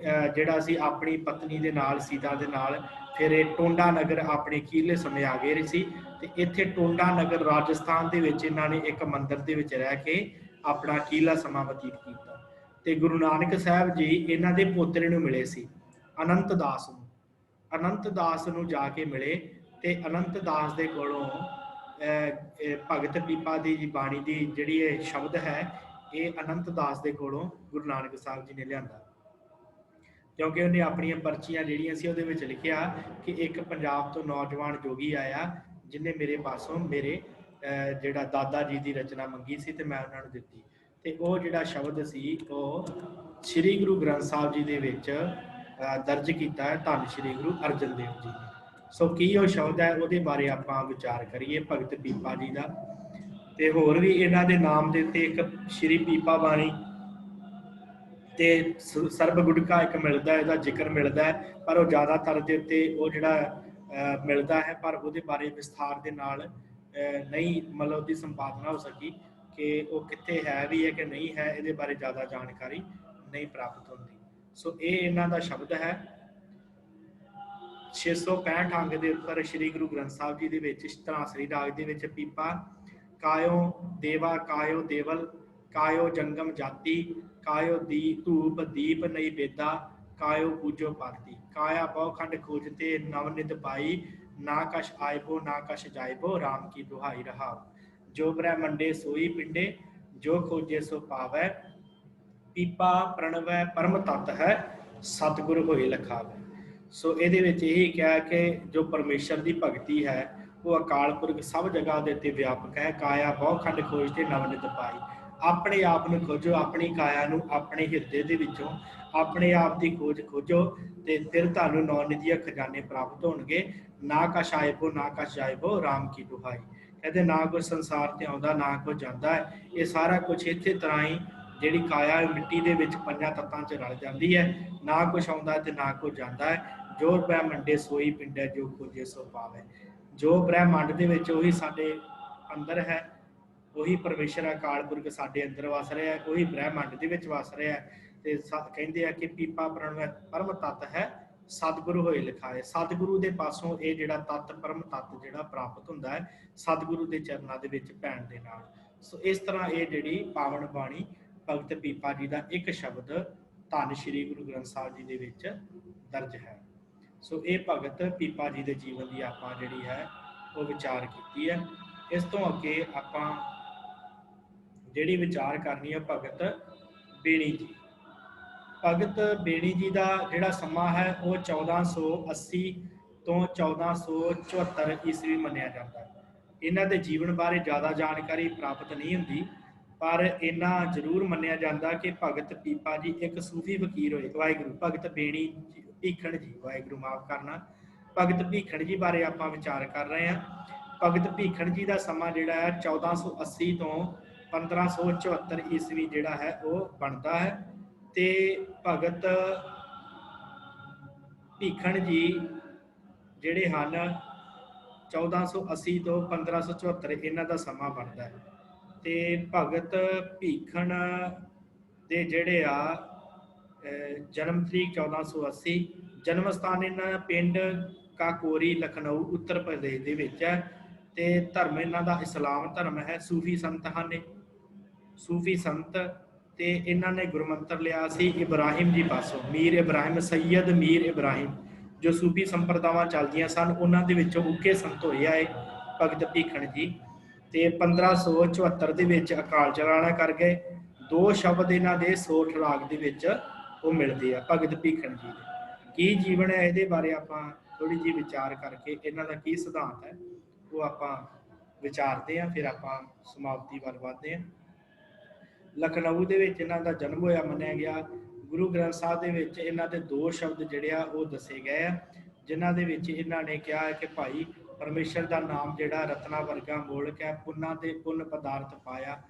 ਜਿਹੜਾ ਸੀ ਆਪਣੀ ਪਤਨੀ ਦੇ ਨਾਲ, ਸੀਤਾ ਦੇ ਨਾਲ, ਫਿਰ ਇਹ ਟੋਂਡਾ ਨਗਰ ਆਪਣੇ ਅਖੀਰਲੇ ਸਮੇਂ ਆ ਗਏ ਸੀ। ਤੇ ਇੱਥੇ ਟੋਂਡਾ ਨਗਰ ਰਾਜਸਥਾਨ ਦੇ ਵਿੱਚ ਇਹਨਾਂ ਨੇ ਇੱਕ ਮੰਦਿਰ ਦੇ ਵਿੱਚ ਰਹਿ ਕੇ ਆਪਣਾ ਅਖੀਰਲਾ ਸਮਾਂ ਬਤੀਤ ਕੀਤਾ। ਤੇ ਗੁਰੂ ਨਾਨਕ ਸਾਹਿਬ ਜੀ ਇਹਨਾਂ ਦੇ ਪੋਤਰੇ ਨੂੰ ਮਿਲੇ ਸੀ, ਅਨੰਤ ਦਾਸ ਨੂੰ। ਅਨੰਤ ਦਾਸ ਨੂੰ ਜਾ ਕੇ ਮਿਲੇ, ਤੇ ਅਨੰਤ ਦਾਸ ਦੇ ਕੋਲੋਂ ਭਗਤ ਪੀਪਾ ਦੀ ਬਾਣੀ ਦੀ ਜਿਹੜੀ ਇਹ ਸ਼ਬਦ ਹੈ, ਇਹ ਅਨੰਤ ਦਾਸ ਦੇ ਕੋਲੋਂ ਗੁਰੂ ਨਾਨਕ ਸਾਹਿਬ ਜੀ ਨੇ ਲਿਆਂਦਾ। ਕਿਉਂਕਿ ਉਹਨੇ ਆਪਣੀਆਂ ਪਰਚੀਆਂ ਜਿਹੜੀਆਂ ਸੀ ਉਹਦੇ ਵਿੱਚ ਲਿਖਿਆ ਕਿ ਇੱਕ ਪੰਜਾਬ ਤੋਂ ਨੌਜਵਾਨ ਜੋਗੀ ਆਇਆ, ਜਿਹਨੇ ਮੇਰੇ ਪਾਸੋਂ ਮੇਰੇ ਜਿਹੜਾ ਦਾਦਾ ਜੀ ਦੀ ਰਚਨਾ ਮੰਗੀ ਸੀ, ਤੇ ਮੈਂ ਉਹਨਾਂ ਨੂੰ ਦਿੱਤੀ। ਤੇ ਉਹ ਜਿਹੜਾ ਸ਼ਬਦ ਸੀ ਉਹ ਸ੍ਰੀ ਗੁਰੂ ਗ੍ਰੰਥ ਸਾਹਿਬ ਜੀ ਦੇ ਵਿੱਚ ਦਰਜ ਕੀਤਾ ਹੈ, ਧੰਨ ਸ੍ਰੀ ਗੁਰੂ ਅਰਜਨ ਦੇਵ ਜੀ ਨੇ। ਸੋ ਕੀ ਉਹ ਸ਼ਬਦ ਹੈ, ਉਹਦੇ ਬਾਰੇ ਆਪਾਂ ਵਿਚਾਰ ਕਰੀਏ ਭਗਤ ਪੀਪਾ ਜੀ ਦਾ। ਤੇ ਹੋਰ ਵੀ ਇਹਨਾਂ ਦੇ ਨਾਮ ਦੇ ਉੱਤੇ ਇੱਕ ਸ਼੍ਰੀ ਪੀਪਾ ਬਾਣੀ ਤੇ ਸਰਬ ਗੁਟਕਾ ਇੱਕ ਮਿਲਦਾ, ਇਹਦਾ ਜ਼ਿਕਰ ਮਿਲਦਾ ਹੈ, ਪਰ ਉਹ ਜ਼ਿਆਦਾਤਰ ਦੇ ਉੱਤੇ ਉਹ ਜਿਹੜਾ ਮਿਲਦਾ ਹੈ, ਪਰ ਉਹਦੇ ਬਾਰੇ ਵਿਸਥਾਰ ਦੇ ਨਾਲ ਨਹੀਂ, ਮਤਲਬ ਉਹਦੀ ਸੰਪਾਦਨਾ ਹੋ ਸਕੀ ਕਿ ਉਹ ਕਿੱਥੇ ਹੈ ਵੀ ਹੈ ਕਿ ਨਹੀਂ ਹੈ, ਇਹਦੇ ਬਾਰੇ ਜ਼ਿਆਦਾ ਜਾਣਕਾਰੀ ਨਹੀਂ ਪ੍ਰਾਪਤ ਹੁੰਦੀ। ਸੋ ਇਹ ਇਹਨਾਂ ਦਾ ਸ਼ਬਦ ਹੈ। 665 ਅੰਗ ਦੇ ਉੱਪਰ ਸ੍ਰੀ ਗੁਰੂ ਗ੍ਰੰਥ ਸਾਹਿਬ ਜੀ ਦੇ ਵਿੱਚ ਧਨਾਸਰੀ ਰਾਗ ਦੇ ਵਿੱਚ ਪੀਪਾ, ਕਾਇਓ ਦੇਵਾ ਕਾਇਓ ਦੇਵਲ, ਕਾਇਓ ਜੰਗਮ ਜਾਤੀ, ਕਾਇਓ ਦੀ ਧੂਪ ਦੀਪ ਨਹੀਂ ਬੇਦਾ, ਕਾਇਓ ਪੂਜੋ ਪਾਤੀ, ਕਾਇਆ ਬਹੁਖੰਡ ਖੋਜਤੇ ਨਵਨਿਤ ਪਾਈ, ਨਾ ਕਛ ਆਇਬੋ ਨਾ ਕਛ ਜਾਇਬੋ, ਰਾਮ ਕੀ ਦੁਹਾਈ ਰਹਾ, ਜੋ ਬ੍ਰਹਮੰਡੇ ਸੋਈ ਪਿੰਡੇ, ਜੋ ਖੋਜੇ ਸੋ ਪਾਵੈ, ਪੀਪਾ ਪ੍ਰਣਵੈ ਪਰਮ ਤਤ ਹੈ, ਸਤਿਗੁਰ ਹੋਏ ਲਖਾਵੈ। ਸੋ ਇਹਦੇ ਵਿੱਚ ਇਹੀ ਕਿਹਾ ਕਿ ਜੋ ਪਰਮੇਸ਼ਰ ਦੀ ਭਗਤੀ ਹੈ ਉਹ ਅਕਾਲ ਪੁਰਖ ਸਭ ਜਗ੍ਹਾ ਦੇ ਉੱਤੇ ਵਿਆਪਕ ਹੈ। ਕਾਇਆ ਬਹੁ ਖੰਡ ਖੋਜ ਤੇ ਨਵਨਿਤ ਪਾਈ। ਆਪਣੇ ਆਪ ਨੂੰ ਖੋਜੋ, ਆਪਣੀ ਕਾਇਆ ਨੂੰ ਆਪਣੇ ਹਿਰਦੇ ਦੇ ਵਿੱਚੋਂ ਆਪਣੇ ਆਪ ਦੀ ਖੋਜ ਖੋਜੋ ਤੇ ਫਿਰ ਤੁਹਾਨੂੰ ਨੌ ਨਿਧੀਆਂ ਖਜ਼ਾਨੇ ਪ੍ਰਾਪਤ ਹੋਣਗੇ। ਨਾ ਕਛ ਆਇਬੋ ਨਾ ਕਛ ਜਾਇਬੋ ਰਾਮ ਕੀ ਦੁਹਾਈ। ਕਹਿੰਦੇ ਨਾ ਕੋਈ ਸੰਸਾਰ ਤੇ ਆਉਂਦਾ ਨਾ ਕੋਈ ਜਾਂਦਾ ਹੈ, ਇਹ ਸਾਰਾ ਕੁਝ ਇੱਥੇ ਤਰ੍ਹਾਂ ਹੀ ਜਿਹੜੀ ਕਾਇਆ ਮਿੱਟੀ ਦੇ ਵਿੱਚ ਪੰਜਾਂ ਤੱਤਾਂ 'ਚ ਰਲ ਜਾਂਦੀ ਹੈ। ਨਾ ਕੁਛ ਆਉਂਦਾ ਤੇ ਨਾ ਕੁਛ ਜਾਂਦਾ ਹੈ। ਜੋ ਬ੍ਰਹਿਮੰਡੇ ਸੋਈ ਪਿੰਡੈ ਜੋ ਖੋਜੇ ਸੋ ਪਾਵੇ। ਜੋ ਬ੍ਰਹਿਮੰਡ ਦੇ ਵਿੱਚ ਉਹੀ ਸਾਡੇ ਅੰਦਰ ਹੈ, ਉਹੀ ਪਰਮੇਸ਼ਰ ਅਕਾਲ ਪੁਰਖ ਸਾਡੇ ਅੰਦਰ ਵਸ ਰਿਹਾ ਹੈ, ਉਹੀ ਬ੍ਰਹਿਮੰਡ ਦੇ ਵਿੱਚ ਵਸ ਰਿਹਾ ਹੈ। ਤੇ ਕਹਿੰਦੇ ਆ ਕਿ ਪੀਪਾ ਪਰਮ ਤੱਤ ਹੈ ਸਤਿਗੁਰੂ ਹੋਏ ਲਿਖਾਏ। ਸਤਿਗੁਰੂ ਦੇ ਪਾਸੋਂ ਇਹ ਜਿਹੜਾ ਤੱਤ ਪਰਮ ਤੱਤ ਜਿਹੜਾ ਪ੍ਰਾਪਤ ਹੁੰਦਾ ਹੈ ਸਤਿਗੁਰੂ ਦੇ ਚਰਨਾਂ ਦੇ ਵਿੱਚ ਪੈਣ ਦੇ ਨਾਲ। ਸੋ ਇਸ ਤਰ੍ਹਾਂ ਇਹ ਜਿਹੜੀ ਪਾਵਨ ਬਾਣੀ ਭਗਤ ਪੀਪਾ ਜੀ ਦਾ ਇੱਕ ਸ਼ਬਦ ਧੰਨ ਸ਼੍ਰੀ ਗੁਰੂ ਗ੍ਰੰਥ ਸਾਹਿਬ ਜੀ ਦੇ ਵਿੱਚ ਦਰਜ ਹੈ। ਸੋ ਇਹ ਭਗਤ ਪੀਪਾ ਜੀ ਦੇ ਜੀਵਨ ਦੀ ਆਪਾਂ ਜਿਹੜੀ ਹੈ ਉਹ ਵਿਚਾਰ ਕੀਤੀ ਹੈ। ਇਸ ਤੋਂ ਅੱਗੇ ਆਪਾਂ ਜਿਹੜੀ ਵਿਚਾਰ ਕਰਨੀ ਹੈ ਭਗਤ ਬੇਣੀ ਜੀ। ਭਗਤ ਬੇਣੀ ਜੀ ਦਾ ਜਿਹੜਾ ਸਮਾਂ ਹੈ ਉਹ 1480 ਤੋਂ 1474 ਈਸਵੀ ਮੰਨਿਆ ਜਾਂਦਾ ਹੈ। ਇਹਨਾਂ ਦੇ ਜੀਵਨ ਬਾਰੇ ਜ਼ਿਆਦਾ ਜਾਣਕਾਰੀ ਪ੍ਰਾਪਤ ਨਹੀਂ ਹੁੰਦੀ, ਪਰ ਇਹਨਾਂ ਜ਼ਰੂਰ ਮੰਨਿਆ ਜਾਂਦਾ ਕਿ ਭਗਤ ਪੀਪਾ ਜੀ ਇੱਕ ਸੂਫੀ ਫਕੀਰ ਹੋਏ। ਵਾਹਿਗੁਰੂ ਭਗਤ ਬੇਣੀ ਭੀਖਣ ਜੀ, ਵਾਹਿਗੁਰੂ ਮਾਫ ਕਰਨਾ, ਭਗਤ ਭੀਖਣ ਜੀ ਬਾਰੇ ਆਪਾਂ ਵਿਚਾਰ ਕਰ ਰਹੇ ਹਾਂ। ਭਗਤ ਭੀਖਣ ਜੀ ਦਾ ਸਮਾਂ ਜਿਹੜਾ ਹੈ 1480 ਤੋਂ 1574 ਈਸਵੀ ਜਿਹੜਾ ਹੈ ਉਹ ਬਣਦਾ ਹੈ। ਤੇ ਭਗਤ ਭੀਖਣ ਜੀ ਜਿਹੜੇ ਹਨ 1480 ਤੋਂ 1574 ਇਹਨਾਂ ਦਾ ਸਮਾਂ ਬਣਦਾ ਹੈ। ਤੇ ਭਗਤ ਭੀਖਣ ਦੇ ਜਿਹੜੇ ਆ ਜਨਮ ਤਰੀਕ 1480, ਜਨਮ ਸਥਾਨ ਇਹਨਾਂ ਪਿੰਡ ਕਾਕੋਰੀ ਲਖਨਊ ਉੱਤਰ ਪ੍ਰਦੇਸ਼ ਦੇ ਵਿੱਚ ਹੈ। ਤੇ ਧਰਮ ਇਹਨਾਂ ਦਾ ਇਸਲਾਮ ਧਰਮ ਹੈ। ਸੂਫੀ ਸੰਤ ਹਨ, ਸੂਫੀ ਸੰਤ। ਤੇ ਇਹਨਾਂ ਨੇ ਗੁਰਮੰਤਰ ਲਿਆ ਸੀ ਇਬਰਾਹਿਮ ਜੀ ਪਾਸੋਂ, ਮੀਰ ਇਬਰਾਹਿਮ, ਸੈਯਦ ਮੀਰ ਇਬਰਾਹਿਮ, ਜੋ ਸੂਫੀ ਸੰਪਰਦਾਵਾਂ ਚੱਲਦੀਆਂ ਸਨ ਉਹਨਾਂ ਦੇ ਵਿੱਚੋਂ ਉੱਘੇ ਸੰਤ ਹੋਏ ਆਏ ਭਗਤ ਭੀਖਣ ਜੀ। ਤੇ 1574 ਦੇ ਵਿੱਚ ਅਕਾਲ ਚਲਾਣਾ ਕਰ ਗਏ। ਦੋ ਸ਼ਬਦ ਇਹਨਾਂ ਦੇ ਸੋਠ ਰਾਗ ਦੇ ਵਿੱਚ ਉਹ ਮਿਲਦੇ ਆ ਭਗਤ ਭੀਖਣ ਜੀ ਦੇ। ਕੀ ਜੀਵਨ ਹੈ ਇਹਦੇ ਬਾਰੇ ਆਪਾਂ ਥੋੜੀ ਜਿਹੀ ਵਿਚਾਰ ਕਰਕੇ ਇਹਨਾਂ ਦਾ ਕੀ ਸਿਧਾਂਤ ਹੈ ਉਹ ਆਪਾਂ ਵਿਚਾਰਦੇ ਹਾਂ, ਫਿਰ ਆਪਾਂ ਸਮਾਪਤੀ ਵੱਲ ਵੱਧਦੇ ਹਾਂ। ਲਖਨਊ ਦੇ ਵਿੱਚ ਇਹਨਾਂ ਦਾ ਜਨਮ ਹੋਇਆ ਮੰਨਿਆ ਗਿਆ। ਗੁਰੂ ਗ੍ਰੰਥ ਸਾਹਿਬ ਦੇ ਵਿੱਚ ਇਹਨਾਂ ਦੇ ਦੋ ਸ਼ਬਦ ਜਿਹੜੇ ਆ ਉਹ ਦੱਸੇ ਗਏ ਆ, ਜਿਨ੍ਹਾਂ ਦੇ ਵਿੱਚ ਇਹਨਾਂ ਨੇ ਕਿਹਾ ਹੈ ਕਿ ਭਾਈ ਪਰਮੇਸ਼ਰ ਦਾ ਨਾਮ ਜਿਹੜਾ ਰਤਨਾ ਵਰਗਾ ਮੋਲਕ ਹੈ, ਪੁੰਨਾਂ ਤੇ ਪੁੰਨ ਪਦਾਰਥ ਪਾਇਆ।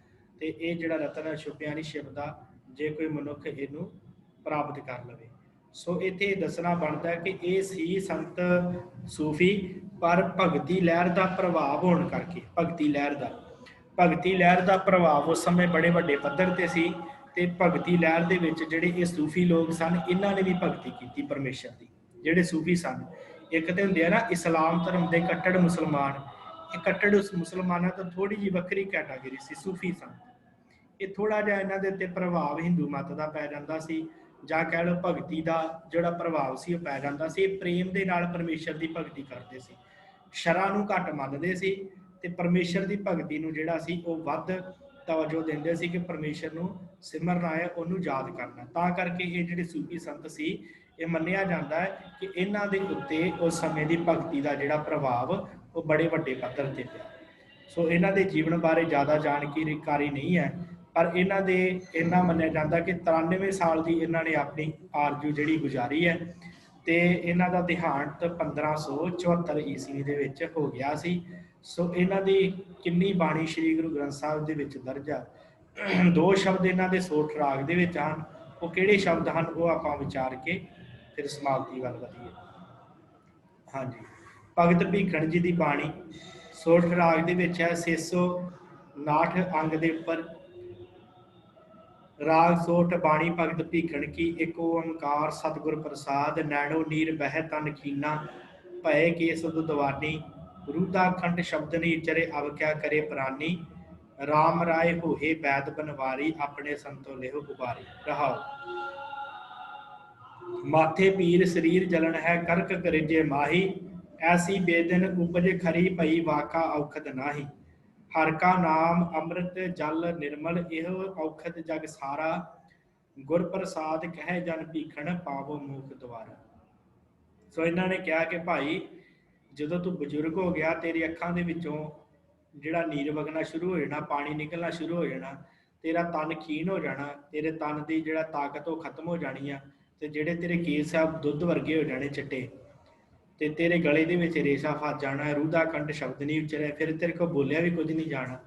ਤੇ ਇਹ ਜਿਹੜਾ ਰਤਨ ਹੈ ਛੁਪਿਆ ਨਹੀਂ ਛਿਪਦਾ, ਜੇ ਕੋਈ ਮਨੁੱਖ ਇਹਨੂੰ ਪ੍ਰਾਪਤ ਕਰ ਲਵੇ। ਸੋ ਇੱਥੇ ਦੱਸਣਾ ਬਣਦਾ ਕਿ ਇਹ ਸੀ ਸੰਤ ਸੂਫੀ, ਪਰ ਭਗਤੀ ਲਹਿਰ ਦਾ ਪ੍ਰਭਾਵ ਹੋਣ ਕਰਕੇ ਭਗਤੀ ਲਹਿਰ ਦਾ ਪ੍ਰਭਾਵ ਉਸ ਸਮੇਂ ਬੜੇ ਵੱਡੇ ਪੱਧਰ ਤੇ ਸੀ। ਤੇ ਭਗਤੀ ਲਹਿਰ ਦੇ ਵਿੱਚ ਜਿਹੜੇ ਇਹ ਸੂਫੀ ਲੋਕ ਸਨ ਇਹਨਾਂ ਨੇ ਵੀ ਭਗਤੀ ਕੀਤੀ ਪਰਮੇਸ਼ਰ ਦੀ। ਜਿਹੜੇ ਸੂਫੀ ਸਨ, ਇੱਕ ਤੇ ਹੁੰਦੇ ਆ ਨਾ ਇਸਲਾਮ ਧਰਮ ਦੇ ਕੱਟੜ ਮੁਸਲਮਾਨ, ਇਹ ਕੱਟੜ ਮੁਸਲਮਾਨਾਂ ਤੋਂ ਥੋੜੀ ਜਿਹੀ ਵੱਖਰੀ ਕੈਟਾਗਰੀ ਸੀ ਸੂਫੀ ਸੰਤ। ਇਹ ਥੋੜਾ ਜਿਹਾ ਇਹਨਾਂ ਦੇ ਉੱਤੇ ਪ੍ਰਭਾਵ ਹਿੰਦੂ ਮਤ ਦਾ ਪੈ ਜਾਂਦਾ ਸੀ, ਜਾਂ ਕਹਿ ਲਓ ਭਗਤੀ ਦਾ ਜਿਹੜਾ ਪ੍ਰਭਾਵ ਸੀ ਉਹ ਪੈ ਜਾਂਦਾ ਸੀ। ਪ੍ਰੇਮ ਦੇ ਨਾਲ ਪਰਮੇਸ਼ਰ ਦੀ ਭਗਤੀ ਕਰਦੇ ਸੀ, ਸ਼ਰਾਂ ਨੂੰ ਘੱਟ ਮੰਨਦੇ ਸੀ ਤੇ ਪਰਮੇਸ਼ਰ ਦੀ ਭਗਤੀ ਨੂੰ ਜਿਹੜਾ ਸੀ ਉਹ ਵੱਧ ਤਵੱਜੋ ਦਿੰਦੇ ਸੀ ਕਿ ਪਰਮੇਸ਼ਰ ਨੂੰ ਸਿਮਰਨਾ ਹੈ, ਉਹਨੂੰ ਯਾਦ ਕਰਨਾ। ਤਾਂ ਕਰਕੇ ਇਹ ਜਿਹੜੇ ਸੂਫੀ ਸੰਤ ਸੀ ਇਹ ਮੰਨਿਆ ਜਾਂਦਾ ਹੈ ਕਿ ਇਹਨਾਂ ਦੇ ਉੱਤੇ ਉਸ ਸਮੇਂ ਦੀ ਭਗਤੀ ਦਾ ਜਿਹੜਾ ਪ੍ਰਭਾਵ ਉਹ ਬੜੇ ਵੱਡੇ ਪੱਧਰ ਤੇ ਪਿਆ। ਸੋ ਇਹਨਾਂ ਦੇ ਜੀਵਨ ਬਾਰੇ ਜ਼ਿਆਦਾ ਜਾਣਕਾਰੀ ਨਹੀਂ ਹੈ, ਪਰ ਇਹਨਾਂ ਦੇ ਇੰਨਾ ਮੰਨਿਆ ਜਾਂਦਾ ਕਿ 93 ਸਾਲ ਦੀ ਇਹਨਾਂ ਨੇ ਆਪਣੀ ਆਰਜੂ ਜਿਹੜੀ ਗੁਜ਼ਾਰੀ ਹੈ। ਤੇ ਇਹਨਾਂ ਦਾ ਦੇਹਾਂਤ 1574 ਈਸਵੀ ਦੇ ਵਿੱਚ ਹੋ ਗਿਆ ਸੀ। ਸੋ ਇਹਨਾਂ ਦੀ ਕਿੰਨੀ ਬਾਣੀ ਸ੍ਰੀ ਗੁਰੂ ਗ੍ਰੰਥ ਸਾਹਿਬ ਦੇ ਵਿੱਚ ਦਰਜ ਆ। ਦੋ ਸ਼ਬਦ ਇਹਨਾਂ ਦੇ ਸੋਠ ਰਾਗ ਦੇ ਵਿੱਚ ਹਨ, ਉਹ ਕਿਹੜੇ ਸ਼ਬਦ ਹਨ ਉਹ ਆਪਾਂ ਵਿਚਾਰ ਕੇ ਫਿਰ ਸਮਾਪਤੀ ਵੱਲ ਵਧੀਏ। ਹਾਂਜੀ, ਭਗਤ ਭੀਖਣ ਜੀ ਦੀ ਬਾਣੀ ਸੋਠ ਰਾਗ ਦੇ ਵਿੱਚ ਹੈ। 659 ਅੰਗ ਦੇ ਉੱਪਰ ਰਾਗ ਸੋਠ ਬਾਣੀ ਭਗਤ ਭੀਖਣ ਕੀ, ਇੱਕ ਓੰਕਾਰ ਸਤਿਗੁਰ ਪ੍ਰਸਾਦ, ਨੈਣੋ ਨੀਰ ਬਹਿ ਤਨ ਖੀਨਾ, ਭਏ ਕੇਸ ਦੁਦਵਾਨੀ, ਰੂਦਾ ਖੰਡ ਸ਼ਬਦ ਨੀ ਚਰੇ ਅਵ ਕਿਆ ਕਰੇ ਪ੍ਰਾਨੀ, ਰਾਮ ਰਾਏ ਹੋਏ ਬੈਦ ਬਨਵਾਰੀ, ਆਪਣੇ ਸੰਤੋ ਲਿਹੋ ਉਬਾਰੀ। ਰਹਾਓ। ਮਾਥੇ ਪੀਰ ਸਰੀਰ ਜਲਨ ਹੈ, ਕਰਕ ਕਰਿਜੇ ਮਾਹੀ, ਐਸੀ ਬੇਦਨ ਉਪਜ ਖਰੀ ਭਈ, ਵਾਕਾ ਔਖਦ ਨਾਹੀ, ਹਰ ਕਾ ਨਾਮ ਅੰਮ੍ਰਿਤ ਜਲ ਨਿਰਮਲ, ਇਹੋ ਔਖਦ ਜਗ ਸਾਰਾ, ਗੁਰ ਪ੍ਰਸਾਦ ਕਹਿ ਜਨ ਭੀਖਣ, ਪਾਵੋ ਮੂਖ ਦੁਆਰਾ। सो इन्होंने कहा कि भाई जो तू बजुर्ग हो गया, तेरी अखां दे विचों जिहड़ा नीर वगना शुरू हो जाना, पानी निकलना शुरू हो जाना, तेरा तन खीण हो जाना, तेरे तन की जिहड़ा ताकत वो खत्म हो जानी आ, ते जिहड़े तेरे केस आ दुੱਧ वर्गे हो जाने चिट्टे, ते तेरे गले दे विच रेशा फस जाना, रूह दा कंठ शब्द नहीं उचरे, फिर तेरे को बोलिया भी कुछ नहीं जाना।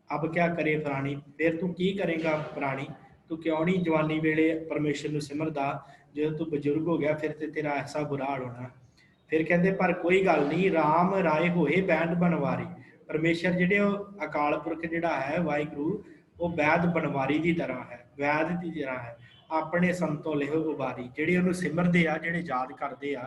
अब क्या करे फलानी, फिर तू की करेगा प्राणी, तू क्यों नहीं जवानी वेले परमेश्वर नूं सिमरदा, जो तू बजुर्ग हो गया फिर ते तेरा ऐसा बुरा हाल होना। फिर कहते पर कोई गल नहीं, राम राय होए बैंड बनवारी, परमेश्वर जिहड़े अकाल पुरख जिहड़ा है वाहिगुरू, वो वैद बनवारी की तरह है, वैद की तरह है, अपने संतों लिहो उबारी, जिहड़े उहनूं सिमरदे आ, जिहड़े याद करदे आ,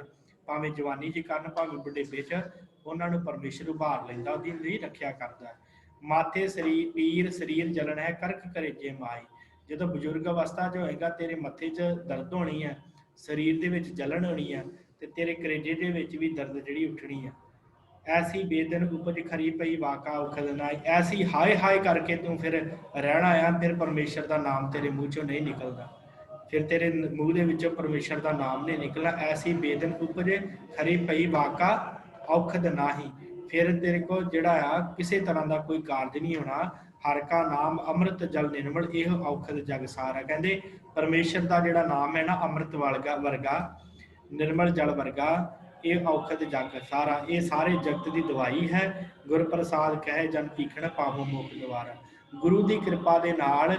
भावें जवानी च करन भावें बुढ़ेपे च, उन्हां नूं परमेश्वर उभार लैंदा, उहदी रखिया करदा। माथे शरीर पीर शरीर जलन है, करक करेजे माई, जो बजुर्ग अवस्था च होएगा तेरे मत्थे च दर्द होनी है, शरीर दे विच जलन होनी है, ते तेरे कलेजे दे विच भी दर्द जिहड़ी उठनी है। ऐसी बेदन उपज खरी पई वाका उखद नाई, ऐसी हाय हाय करके तू फिर रहना आ, फिर परमेश्वर का नाम तेरे मूँह चों नहीं निकलता, फिर तेरे मूँह दे विचों परमेश्वर का नाम नहीं निकलना। ऐसी बेदन उपज खरी पई वाका औखद नाही, फिर तेरे को जिहड़ा आ किसी तरह का कोई कारज नहीं होना। हर का नाम अमृत जल निर्मल, यह औखद जग सारा, कहते परमेश्वर का जिहड़ा नाम है ना अमृत वर्गा निर्मल जल वर्गा, ये औखद जग सारा, ये सारे जगत की दवाई है। गुर प्रसाद कहे जन भीखण पावो मुख द्वारा, गुरु की कृपा के नाल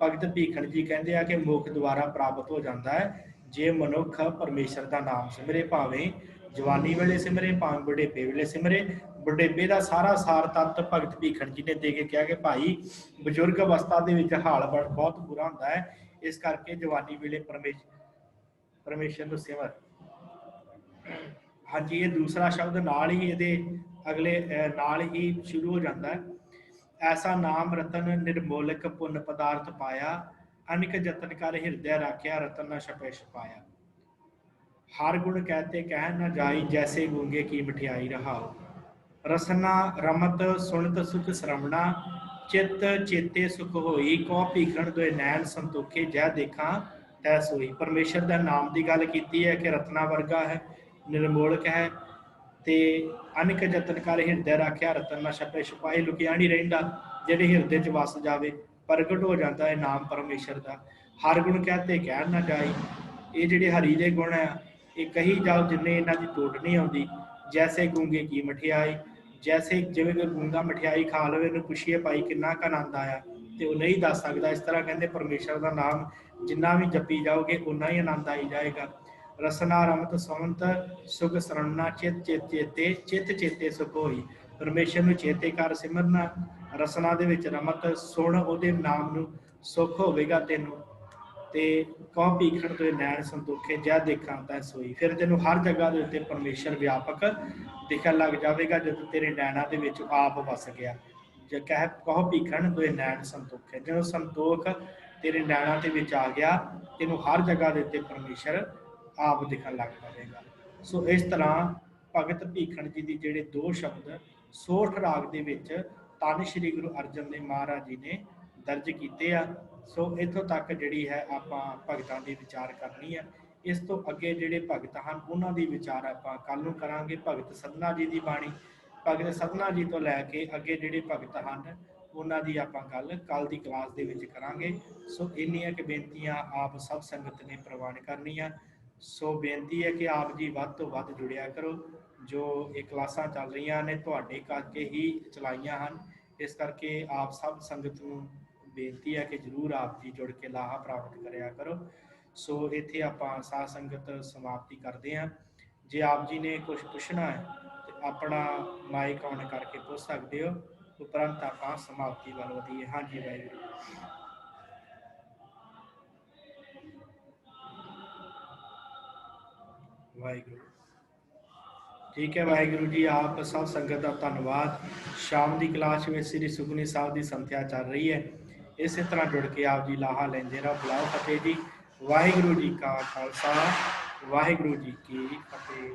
भगत भीखण जी कहते हैं कि मुख द्वारा प्राप्त हो जाता है, जे मनुख परमेश्वर का नाम सिमरे, भावें जवानी वेले सिमरे भावें बुढ़ेपे वेले सिमरे। बुढ़ेपे का सारा सार तत्त भगत भीखण जी ने दे के कहा कि भाई बजुर्ग अवस्था के हाल बहुत बुरा होता है, इस करके जवानी वेले परमेश्वर को सिमर। हाँ जी, ये दूसरा शब्द नाल ही ये अगले नाल ही शुरू हो जाता है, ऐसा नाम रतन निर्मोलक पुन पदार्थ पाया, अनिक जतन कर हृदय राख्या रतन न छपे छपाया। हर गुण कहते कह न जाई, जैसे गूंगे की मिठियाई रहाओ, रसना रमत सुनत सुख श्रवणा, चित चेते सुख होई, कौ भीखण दोए नैन संतोखे, जै देखा तै सोई। परमेश्वर का नाम की गल की है कि रत्ना वर्गा है, निर्मोलक है, ते अनिक जतन कर हिरदे रख्या रतन न छपे छुपाई, लुकिया नहीं रहिंदा, जिहड़े हिरदे च वस जावे, प्रगट हो जाता है नाम परमेश्वर का। हर गुण कहते कह न जाई, ये जिहड़े हरि दे गुण है ये कही जाओ जिन्हें इन्हां दी टोट नहीं आउंदी। जैसे गूंगे की मठियाई, जैसे जिवें कोई गूंगा मठियाई खा लवे, उहनूं पुछीए भाई किन्ना क आनंद आया ते वो नहीं दस सकदा, इस तरह कहते परमेश्वर का नाम जिन्ना भी जपी जाओगे उन्ना ही आनंद आई जाएगा। रसना रमत सवंत सुख सरवणा, चित चेते चित चेते सुख होई, परमेश्वर नूं चेते कर सिमरना, रसना दे विच रमत सुण उहदे नाम नूं, सुख होवेगा तैनूं, ते कौ भीखण तो नैन संतोखे, जै देखा तै सोई। फिर तेनों हर जगह के उत्ते परमेश्वर व्यापक दिखन लग जाएगा, जब तेरे नैना दे विच आप वस गया। जो कह कहो भीखण तो नैन संतोखे, जो संतोख तेरे नैना दे विच आ गया, तेनों हर जगह के उत्ते परमेश्वर आप दिखन लग जाएगा। सो इस तरह भगत भीखण जी के जिहड़े दो शब्द सोठ राग दे विच धन श्री गुरु अर्जन देव महाराज जी ने दर्ज किए आ। सो इत्थों तक जिहड़ी है आपां भगतां दी विचार करनी है। इस तो अगे जिहड़े भगत हैं उन्हां दी विचार आपां कल नूं करांगे। भगत सधना जी की बाणी, भगत सधना जी तो लैके अगे जिहड़े भगत हैं उन्हां दी आपां गल कल दी क्लास दे विच करांगे। सो इन्नियां कि बेनतियां आप सब संगत ने प्रवान करनियां। सो बेनती है कि आप जी वध तो वध जुड़िया करो। जो ये क्लासां चल रही ने तुहाडे करके ही चलाइयां हन, इस करके आप सब संगत नूं बेनती है कि जरूर आप जी जुड़ के लाहा प्राप्त करिया करो। सो इत्थे आपां साध संगत समाप्ति करते हैं। जे आप जी ने कुछ पुछना है तो अपना माइक ऑन करके पूछ सकते हो, उपरंत आपां समाप्ति वाल वधीए। हाँ जी वाहिगुरू। वाहिगुरू ठीक है। वाहिगुरू जी आप सब संगत का धन्यवाद। शाम की क्लास में श्री सुखमनी साहब की संथ्या चल रही है, इस तरह जुड़ के आप जी लाहा लेंदे रहो। बुलाओ फतेह जी। वाहिगुरू जी का खालसा, वाहिगुरू जी की फतेह।